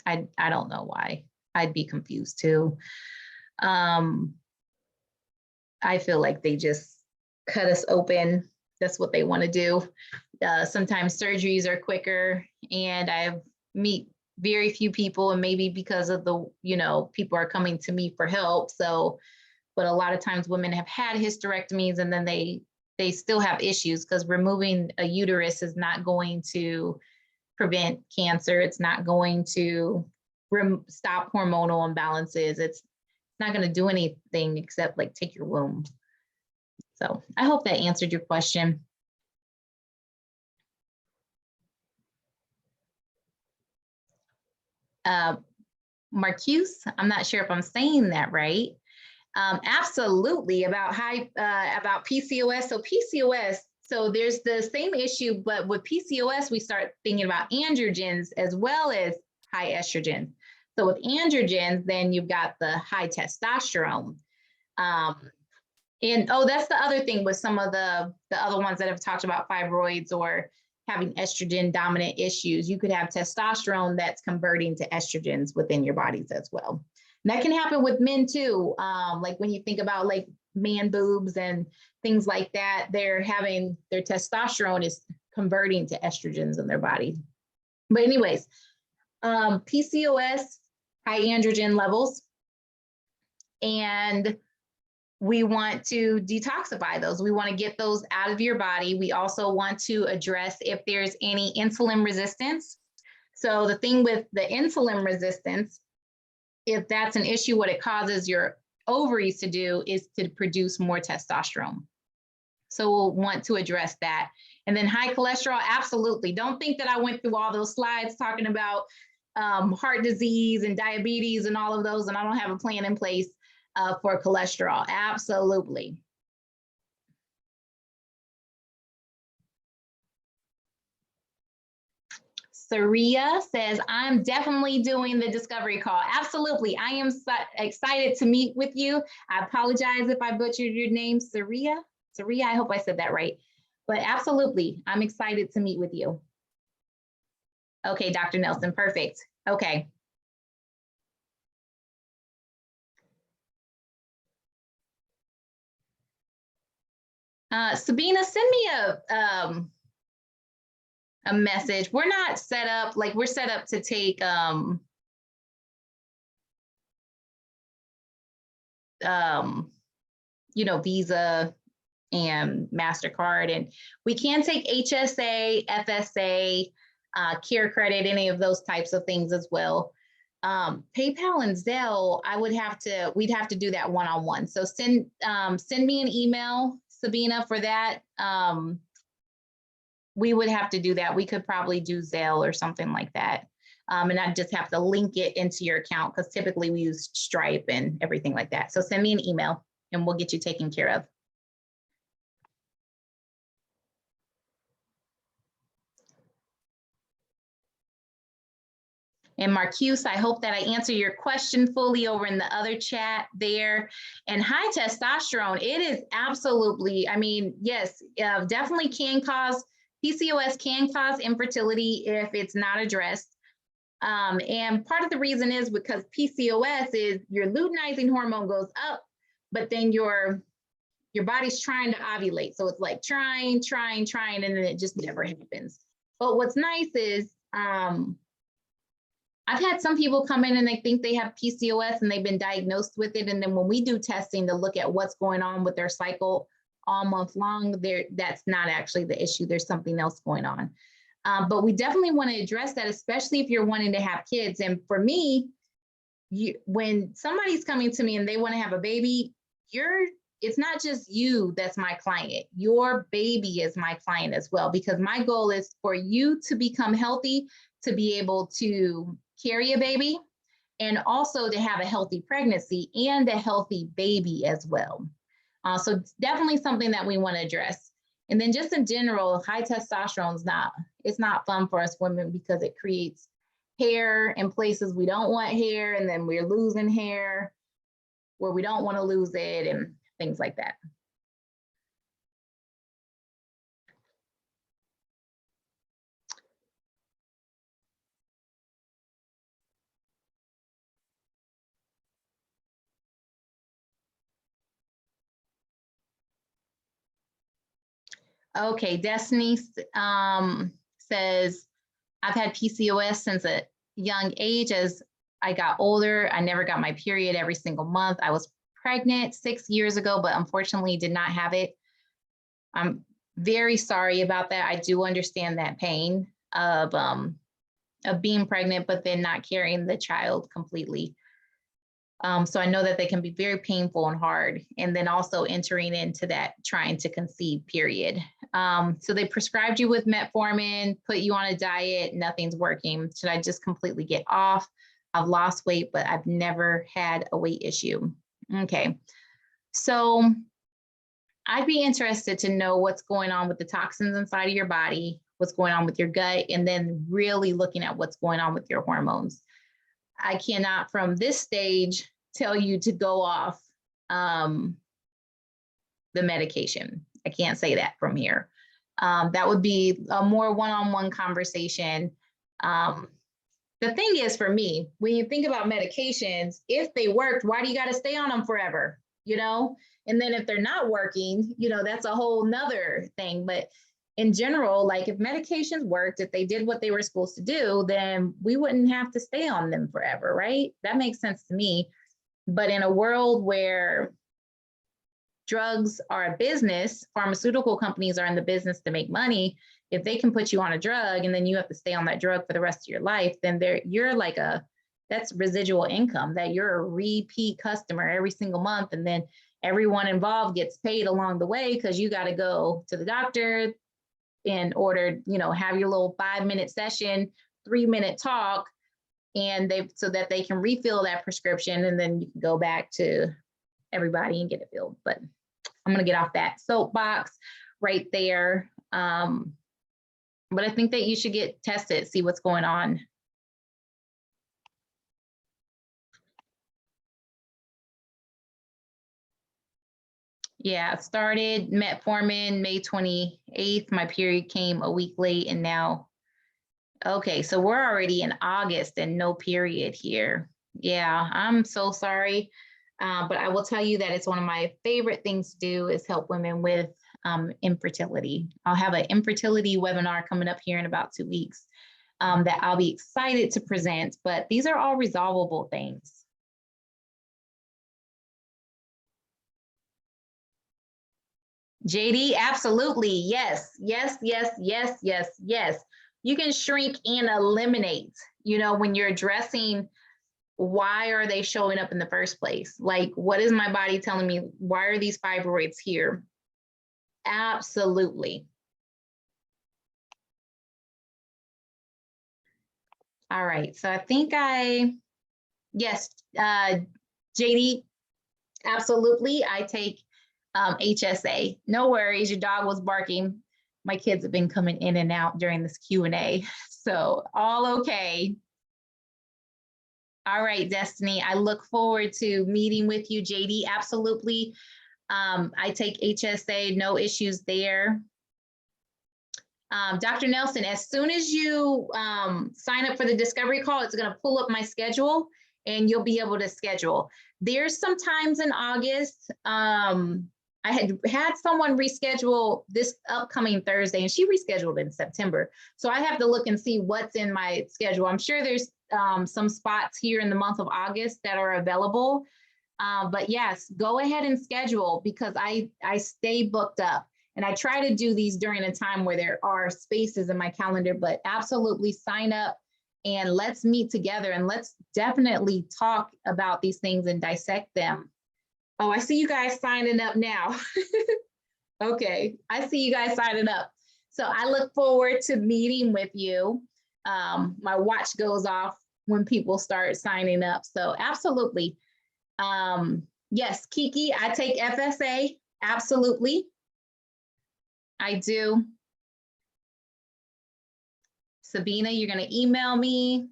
I don't know why. I'd be confused too. I feel like they just cut us open. That's what they want to do. Sometimes surgeries are quicker, and I meet very few people, and maybe because of the, people are coming to me for help. So, but a lot of times women have had hysterectomies and then they still have issues, because removing a uterus is not going to prevent cancer. It's not going to stop hormonal imbalances. It's not going to do anything except like take your womb. So I hope that answered your question. Marcuse, I'm not sure if I'm saying that right. Absolutely, about PCOS. So PCOS, so there's the same issue, but with PCOS, we start thinking about androgens as well as high estrogen. So with androgens, then you've got the high testosterone. And that's the other thing with some of the other ones that have talked about fibroids or having estrogen dominant issues. You could have testosterone that's converting to estrogens within your bodies as well. And that can happen with men too. Like when you think about like man boobs and things like that, their testosterone is converting to estrogens in their body. But anyways, PCOS, high androgen levels. And we want to detoxify those. We want to get those out of your body. We also want to address if there's any insulin resistance. So the thing with the insulin resistance, if that's an issue, what it causes your ovaries to do is to produce more testosterone. So we'll want to address that. And then high cholesterol, absolutely. Don't think that I went through all those slides talking about heart disease and diabetes and all of those, and I don't have a plan in place for cholesterol. Absolutely. Saria says, I'm definitely doing the discovery call. Absolutely. I am excited to meet with you. I apologize if I butchered your name, Saria. Saria, I hope I said that right. But absolutely, I'm excited to meet with you. Okay, Dr. Nelson, perfect. Okay. Sabina, send me a message. We're not set up, like we're set up to take you know, Visa and MasterCard, and we can take HSA, FSA, Care Credit, any of those types of things as well. PayPal and Zelle, we'd have to do that one-on-one. So send me an email, Sabina, for that. We would have to do that. We could probably do Zelle or something like that. And I just have to link it into your account because typically we use Stripe and everything like that. So send me an email and we'll get you taken care of. And Marcuse, I hope that I answer your question fully over in the other chat there. And high testosterone, it is absolutely, I mean, yes, definitely can cause, PCOS can cause infertility if it's not addressed. And part of the reason is because PCOS is your luteinizing hormone goes up, but then your body's trying to ovulate. So it's like trying, and then it just never happens. But what's nice is, I've had some people come in and they think they have PCOS and they've been diagnosed with it. And then when we do testing to look at what's going on with their cycle all month long, that's not actually the issue. There's something else going on. But we definitely want to address that, especially if you're wanting to have kids. And for me, when somebody's coming to me and they want to have a baby, it's not just you that's my client. Your baby is my client as well, because my goal is for you to become healthy, to be able to carry a baby, and also to have a healthy pregnancy and a healthy baby as well. So it's definitely something that we want to address. And then just in general, high testosterone it's not fun for us women because it creates hair in places we don't want hair, and then we're losing hair where we don't want to lose it and things like that. Okay, Destiny says, I've had PCOS since a young age. As I got older, I never got my period every single month. I was pregnant 6 years ago, but unfortunately did not have it. I'm very sorry about that. I do understand that pain of being pregnant, but then not carrying the child completely. So I know that they can be very painful and hard. And then also entering into that trying to conceive period. So they prescribed you with metformin, put you on a diet, nothing's working. Should I just completely get off? I've lost weight, but I've never had a weight issue. Okay. So I'd be interested to know what's going on with the toxins inside of your body, what's going on with your gut, and then really looking at what's going on with your hormones. I cannot from this stage tell you to go off the medication. I can't say that from here. That would be a more one-on-one conversation. The thing is, for me, when you think about medications, if they worked, why do you got to stay on them forever? You know? And then if they're not working, you know, that's a whole nother thing. But in general, like if medications worked, if they did what they were supposed to do, then we wouldn't have to stay on them forever, right? That makes sense to me. But in a world where drugs are a business, pharmaceutical companies are in the business to make money. If they can put you on a drug and then you have to stay on that drug for the rest of your life, then you're like that's residual income, that you're a repeat customer every single month. And then everyone involved gets paid along the way because you got to go to the doctor in order, have your little 5-minute session, 3-minute talk, and so that they can refill that prescription, and then you can go back to everybody and get it filled. But I'm going to get off that soapbox right there. But I think that you should get tested, see what's going on. Yeah, started metformin May 28th. My period came a week late, and now, okay, so we're already in August and no period here. Yeah, I'm so sorry. But I will tell you that it's one of my favorite things to do is help women with infertility. I'll have an infertility webinar coming up here in about 2 weeks that I'll be excited to present, but these are all resolvable things. JD, absolutely. Yes, yes, yes, yes, yes, yes. You can shrink and eliminate, when you're addressing why are they showing up in the first place? Like, what is my body telling me? Why are these fibroids here? Absolutely. All right, so I think yes, JD, absolutely. I take HSA. No worries, your dog was barking. My kids have been coming in and out during this Q&A, so all okay. All right, Destiny, I look forward to meeting with you, JD. Absolutely. I take HSA, no issues there. Dr. Nelson, as soon as you sign up for the discovery call, it's going to pull up my schedule and you'll be able to schedule. There's some times in August. I had someone reschedule this upcoming Thursday, and she rescheduled in September. So I have to look and see what's in my schedule. I'm sure there's some spots here in the month of August that are available. But yes, go ahead and schedule, because I stay booked up. And I try to do these during a time where there are spaces in my calendar, but absolutely sign up and let's meet together and let's definitely talk about these things and dissect them. Oh, I see you guys signing up now. Okay, I see you guys signing up. So I look forward to meeting with you. My watch goes off when people start signing up. So absolutely. Yes, Kiki, I take FSA. Absolutely. I do. Sabina, you're going to email me.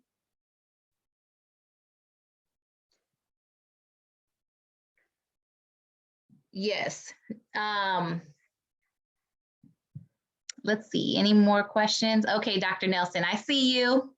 Yes. Let's see, any more questions? Okay, Dr. Nelson, I see you.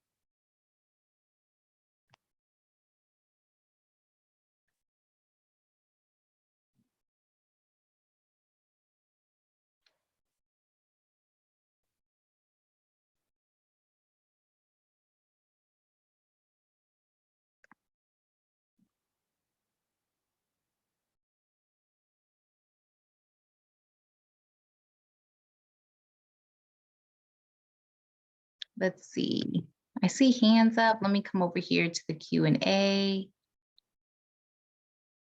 Let's see. I see hands up. Let me come over here to the Q&A.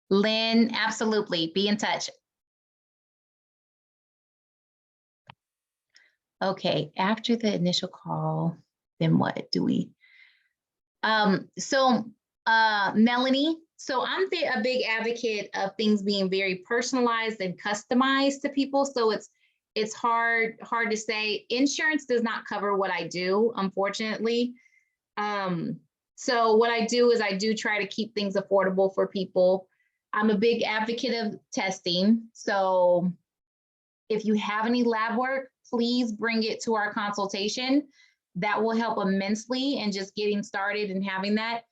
Lynn, absolutely. Be in touch. Okay, after the initial call, then what do we? Melanie, so I'm a big advocate of things being very personalized and customized to people. So it's hard to say. Insurance does not cover what I do, unfortunately. So what I do is I do try to keep things affordable for people. I'm a big advocate of testing. So if you have any lab work, please bring it to our consultation. That will help immensely in just getting started and having that.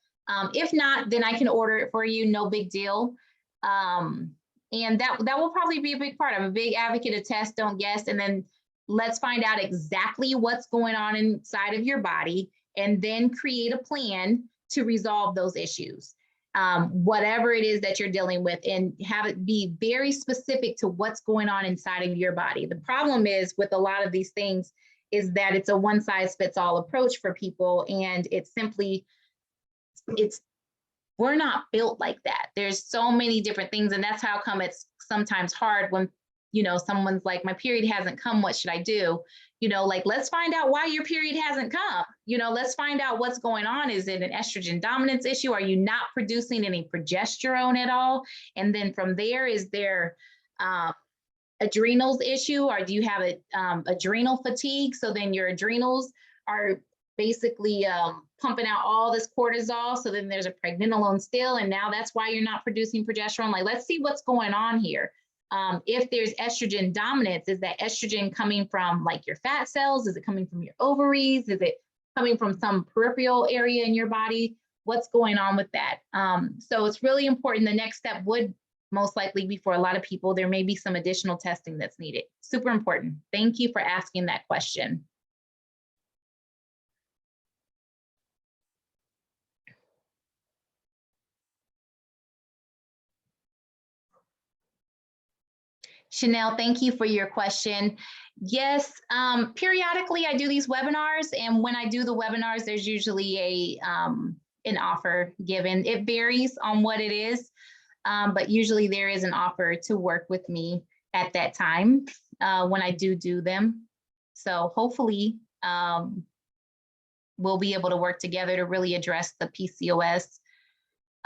If not, then I can order it for you, no big deal. And that will probably be a big part. I'm a big advocate of test, don't guess, and then let's find out exactly what's going on inside of your body and then create a plan to resolve those issues. whatever it is that you're dealing with, and have it be very specific to what's going on inside of your body. The problem is with a lot of these things is that it's a one size fits all approach for people. And it's simply, we're not built like that. There's so many different things. And that's how come it's sometimes hard when, someone's like, my period hasn't come, what should I do? Like, let's find out why your period hasn't come. Let's find out what's going on. Is it an estrogen dominance issue? Are you not producing any progesterone at all? And then from there, is there adrenals issue, or do you have adrenal fatigue? So then your adrenals are basically pumping out all this cortisol. So then there's a pregnenolone still, and now that's why you're not producing progesterone. Like, let's see what's going on here. If there's estrogen dominance, is that estrogen coming from like your fat cells? Is it coming from your ovaries? Is it coming from some peripheral area in your body? What's going on with that? So it's really important. The next step would most likely be, for a lot of people, there may be some additional testing that's needed. Super important. Thank you for asking that question. Chanel, thank you for your question. Yes, periodically I do these webinars, and when I do the webinars, there's usually an offer given. It varies on what it is, but usually there is an offer to work with me at that time when I do them. So hopefully we'll be able to work together to really address the PCOS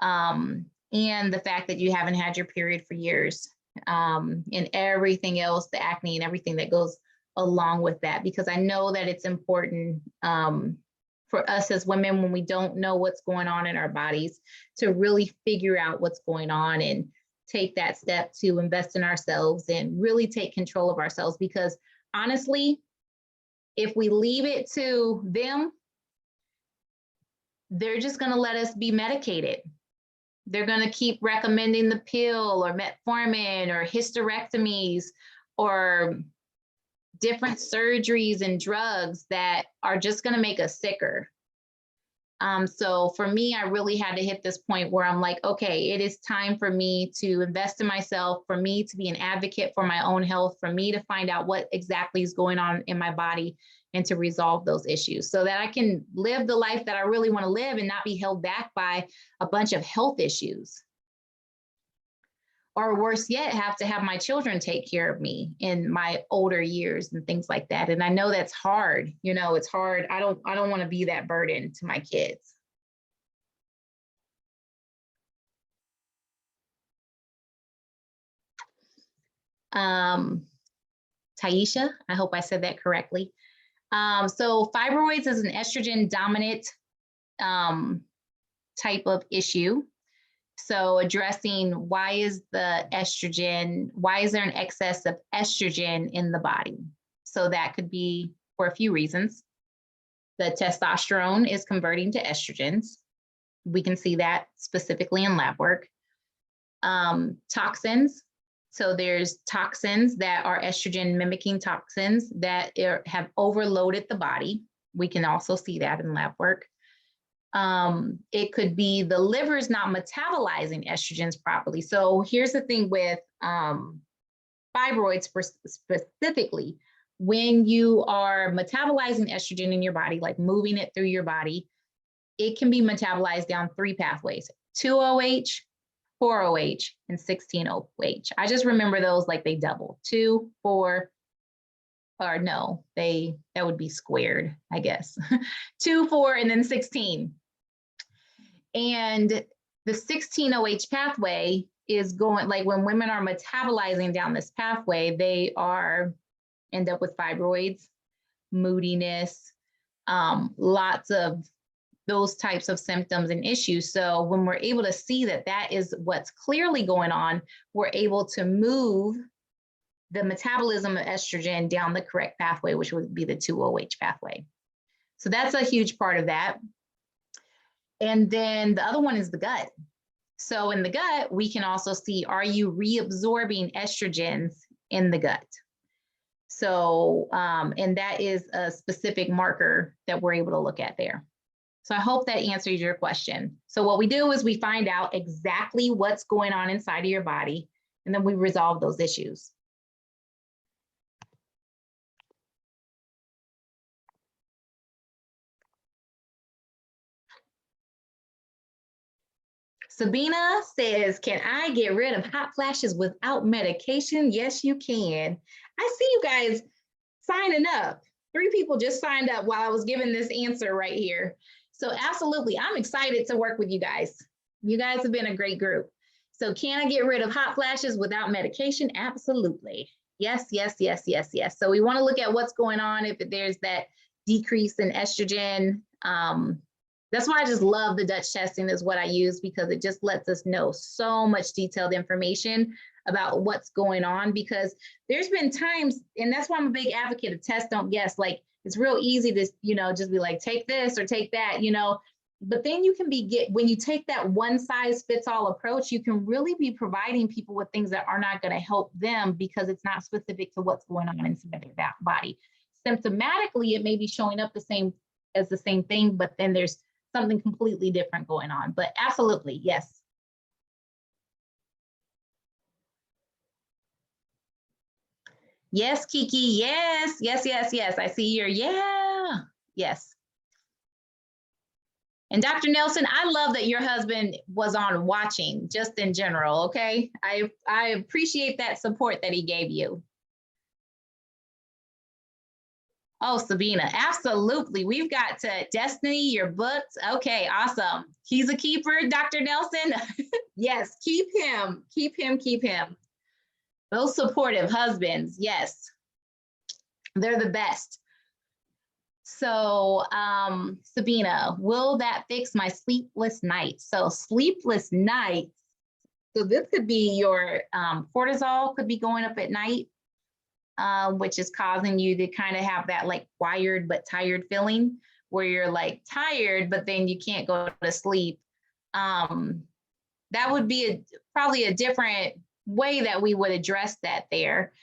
and the fact that you haven't had your period for years. And everything else, the acne and everything that goes along with that, because I know that it's important for us as women, when we don't know what's going on in our bodies, to really figure out what's going on and take that step to invest in ourselves and really take control of ourselves. Because honestly, if we leave it to them, they're just going to let us be medicated. They're going to keep recommending the pill or metformin or hysterectomies or different surgeries and drugs that are just going to make us sicker. So for me, I really had to hit this point where I'm like, okay, it is time for me to invest in myself, for me to be an advocate for my own health, for me to find out what exactly is going on in my body and to resolve those issues so that I can live the life that I really want to live and not be held back by a bunch of health issues. Or worse yet, have to have my children take care of me in my older years and things like that. And I know that's hard. It's hard. I don't want to be that burden to my kids. Taisha, I hope I said that correctly. So fibroids is an estrogen dominant type of issue. So addressing why is there an excess of estrogen in the body? So that could be for a few reasons. The testosterone is converting to estrogens. We can see that specifically in lab work. Toxins. So there's toxins that are estrogen mimicking toxins that have overloaded the body. We can also see that in lab work. It could be the liver is not metabolizing estrogens properly. So here's the thing with fibroids specifically, when you are metabolizing estrogen in your body, like moving it through your body, it can be metabolized down 3 pathways: 2-OH, 4-OH, and 16-OH. I just remember those like they double. 2, 4, or no, that would be squared, I guess. 2, 4, and then 16. And the 16-OH pathway is going, like when women are metabolizing down this pathway, they end up with fibroids, moodiness, lots of those types of symptoms and issues. So when we're able to see that that is what's clearly going on, we're able to move the metabolism of estrogen down the correct pathway, which would be the 2-OH pathway. So that's a huge part of that. And then the other one is the gut. So in the gut, we can also see, are you reabsorbing estrogens in the gut? So, and that is a specific marker that we're able to look at there. So I hope that answers your question. So what we do is we find out exactly what's going on inside of your body, and then we resolve those issues. Sabina says, can I get rid of hot flashes without medication? Yes, you can. I see you guys signing up. 3 people just signed up while I was giving this answer right here. So absolutely, I'm excited to work with you guys. You guys have been a great group. So can I get rid of hot flashes without medication? Absolutely. Yes, yes, yes, yes, yes. So we want to look at what's going on if there's that decrease in estrogen. That's why I just love the Dutch testing is what I use, because it just lets us know so much detailed information about what's going on, because there's been times, and that's why I'm a big advocate of test, don't guess. Like, it's real easy to, just be like, take this or take that, but then you can when you take that one size fits all approach, you can really be providing people with things that are not going to help them, because it's not specific to what's going on inside their body. Symptomatically, it may be showing up the same thing, but then there's something completely different going on. But absolutely, yes. Yes, Kiki, yes, yes, yes, yes. I see your, yeah, yes. And Dr. Nelson, I love that your husband was on watching, just in general, okay? I appreciate that support that he gave you. Oh, Sabina, absolutely. We've got to Destiny, your books. Okay, awesome. He's a keeper, Dr. Nelson. Yes, keep him, keep him, keep him. Those supportive husbands, yes, they're the best. So, Sabina, will that fix my sleepless nights? So sleepless nights, so this could be your cortisol could be going up at night, which is causing you to kind of have that like wired but tired feeling, where you're like tired, but then you can't go to sleep. That would be probably a different way that we would address that there.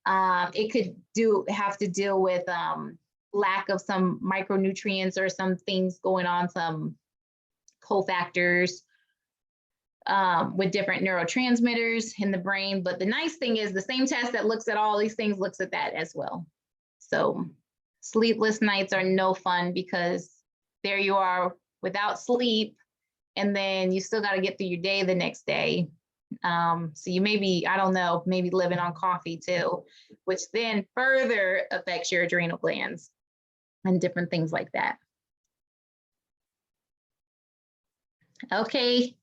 It could have to deal with lack of some micronutrients or some things going on, some cofactors with different neurotransmitters in the brain. But the nice thing is the same test that looks at all these things looks at that as well. So sleepless nights are no fun, because there you are without sleep, and then you still got to get through your day the next day. So you may be, I don't know, maybe living on coffee too, which then further affects your adrenal glands and different things like that. Okay.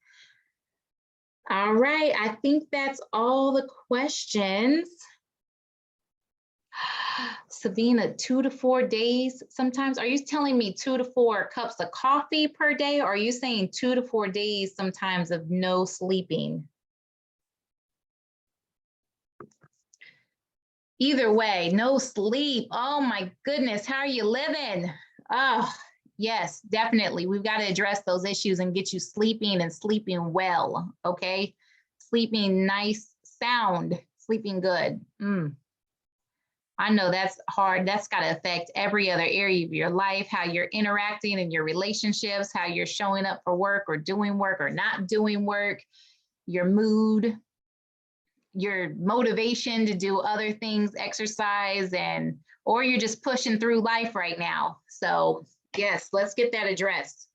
All right. I think that's all the questions. Sabina, 2 to 4 days sometimes. Are you telling me 2 to 4 cups of coffee per day? Or are you saying 2 to 4 days sometimes of no sleeping? Either way, no sleep. Oh my goodness, how are you living? Oh, yes, definitely. We've got to address those issues and get you sleeping and sleeping well, okay? Sleeping nice, sound, sleeping good. I know that's hard. That's got to affect every other area of your life, how you're interacting in your relationships, how you're showing up for work or not doing work, your mood, your motivation to do other things, exercise, or you're just pushing through life right now. So yes, let's get that addressed.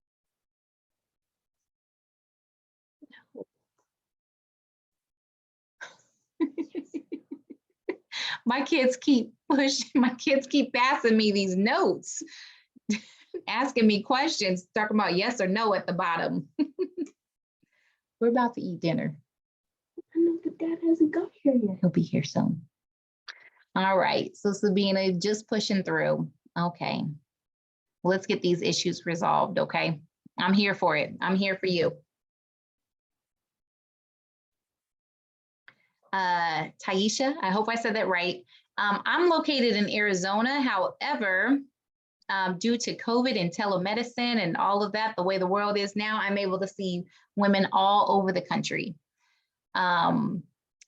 My kids keep passing me these notes, asking me questions, talking about yes or no at the bottom. We're about to eat dinner. I know, but Dad hasn't got here yet. He'll be here soon. All right, so Sabina, just pushing through. Okay, let's get these issues resolved, okay? I'm here for it. I'm here for you. Taisha, I hope I said that right. I'm located in Arizona. However, due to COVID and telemedicine and all of that, the way the world is now, I'm able to see women all over the country. And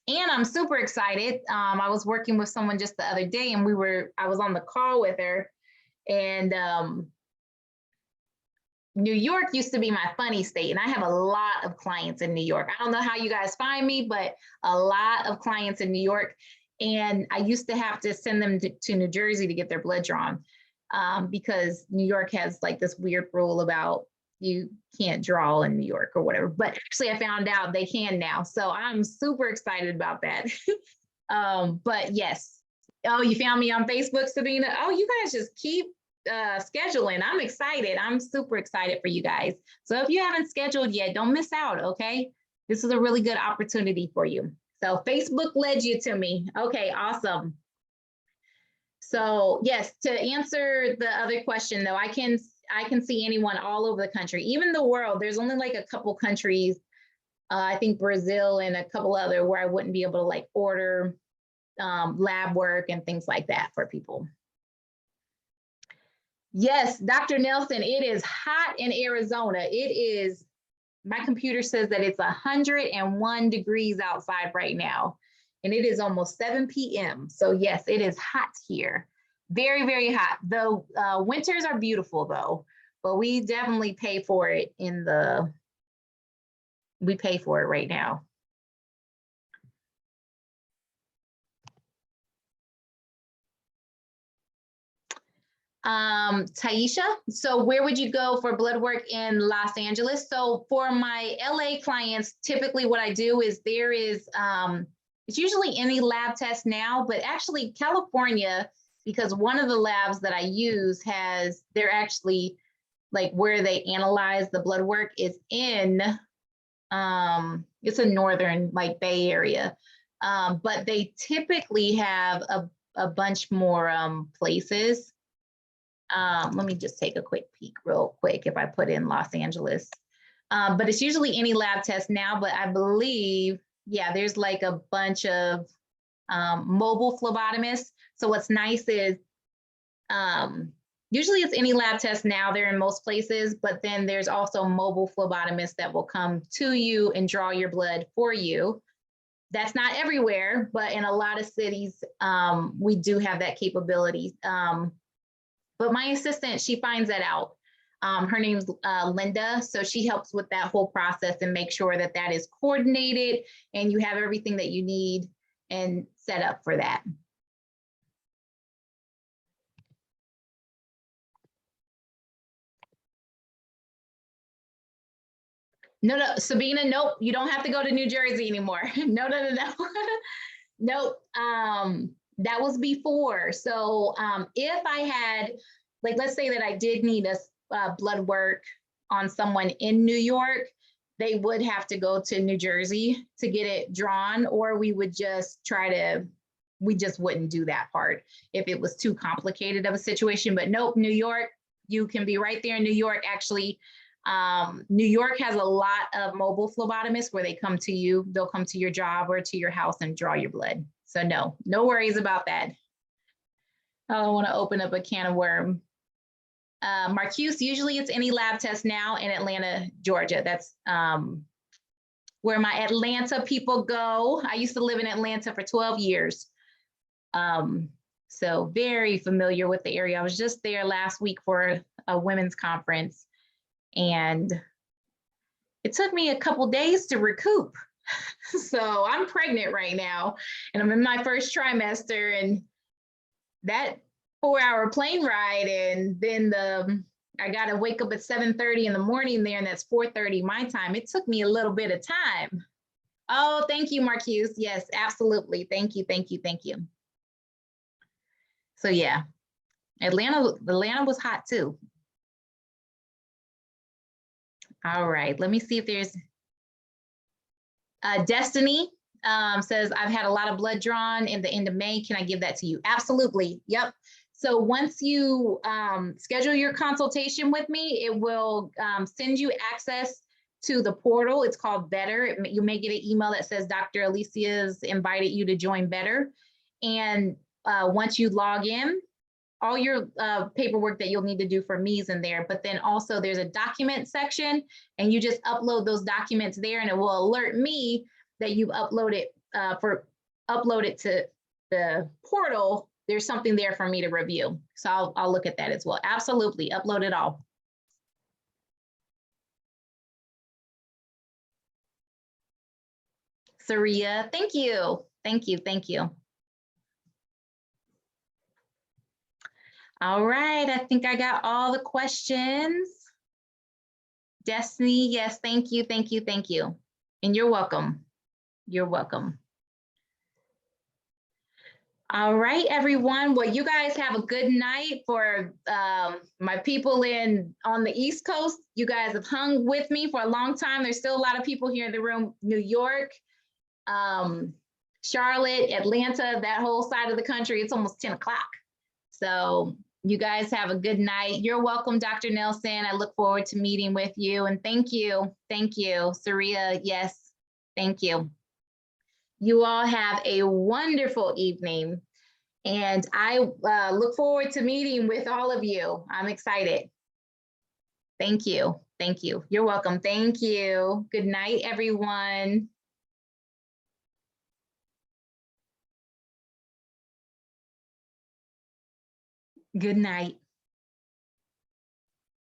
I'm super excited. I was working with someone just the other day, and I was on the call with her, and New York used to be my funny state, and I have a lot of clients in New York. I don't know how you guys find me, but a lot of clients in New York. And I used to have to send them to New Jersey to get their blood drawn because New York has like this weird rule about you can't draw in New York or whatever. But actually, I found out they can now. So I'm super excited about that. But yes. Oh, you found me on Facebook, Sabina? Oh, you guys just keep scheduling. I'm excited. I'm super excited for you guys. So if you haven't scheduled yet, don't miss out, okay? This is a really good opportunity for you. So Facebook led you to me. Okay, awesome. So yes, to answer the other question though, I can see anyone all over the country, even the world. There's only like a couple countries, I think Brazil and a couple other where I wouldn't be able to like order lab work and things like that for people. Yes, Dr. Nelson, it is hot in Arizona. It is, my computer says that it's 101 degrees outside right now, and it is almost 7 p.m. So yes, it is hot here. Very, very hot. The winters are beautiful though, but we definitely pay for it we pay for it right now. Taisha, so where would you go for blood work in Los Angeles? So for my LA clients, typically what I do is there is, it's usually any lab test now, but actually California, because one of the labs that I use they're actually like where they analyze the blood work is in, it's a northern like Bay Area, but they typically have a bunch more places. Let me just take a quick peek real quick if I put in Los Angeles. But it's usually any lab test now, but I believe, yeah, there's like a bunch of mobile phlebotomists. So what's nice is usually it's any lab test now, they're in most places, but then there's also mobile phlebotomists that will come to you and draw your blood for you. That's not everywhere, but in a lot of cities, we do have that capability. But my assistant, she finds that out. Her name's Linda. So she helps with that whole process and make sure that that is coordinated and you have everything that you need and set up for that. No, Sabina, nope. You don't have to go to New Jersey anymore. No. Nope. That was before. So if I had, like, let's say that I did need a blood work on someone in New York, they would have to go to New Jersey to get it drawn, or we would just we just wouldn't do that part if it was too complicated of a situation. But nope, New York, you can be right there in New York. Actually, New York has a lot of mobile phlebotomists where they come to you, they'll come to your job or to your house and draw your blood. So no worries about that. I don't want to open up a can of worm. Marcuse, usually it's any lab test now in Atlanta, Georgia. That's where my Atlanta people go. I used to live in Atlanta for 12 years. So very familiar with the area. I was just there last week for a women's conference, and it took me a couple days to recoup. So I'm pregnant right now, and I'm in my first trimester, and that 4-hour plane ride, and then I got to wake up at 7:30 in the morning there, and that's 4:30 my time. It took me a little bit of time. Oh, thank you, Marcuse. Yes, absolutely. Thank you. So yeah, Atlanta was hot too. All right, let me see if there's Destiny says, I've had a lot of blood drawn in the end of May. Can I give that to you? Absolutely. Yep. So once you schedule your consultation with me, it will send you access to the portal. It's called Better. You may get an email that says Dr. Alicia's invited you to join Better. And once you log in, all your paperwork that you'll need to do for me is in there, but then also there's a document section, and you just upload those documents there, and it will alert me that you've uploaded to the portal. There's something there for me to review. So I'll look at that as well. Absolutely, upload it all. Saria. Thank you. Thank you. Thank you. All right. I think I got all the questions. Destiny, yes. Thank you. Thank you. Thank you. And you're welcome. You're welcome. All right, everyone. Well, you guys have a good night. For my people on the East Coast, you guys have hung with me for a long time. There's still a lot of people here in the room. New York, Charlotte, Atlanta, that whole side of the country, it's almost 10 o'clock. So you guys have a good night. You're welcome, Dr. Nelson. I look forward to meeting with you. And thank you. Thank you. Saria, yes. Thank you. You all have a wonderful evening. And I look forward to meeting with all of you. I'm excited. Thank you. Thank you. You're welcome. Thank you. Good night, everyone. Good night.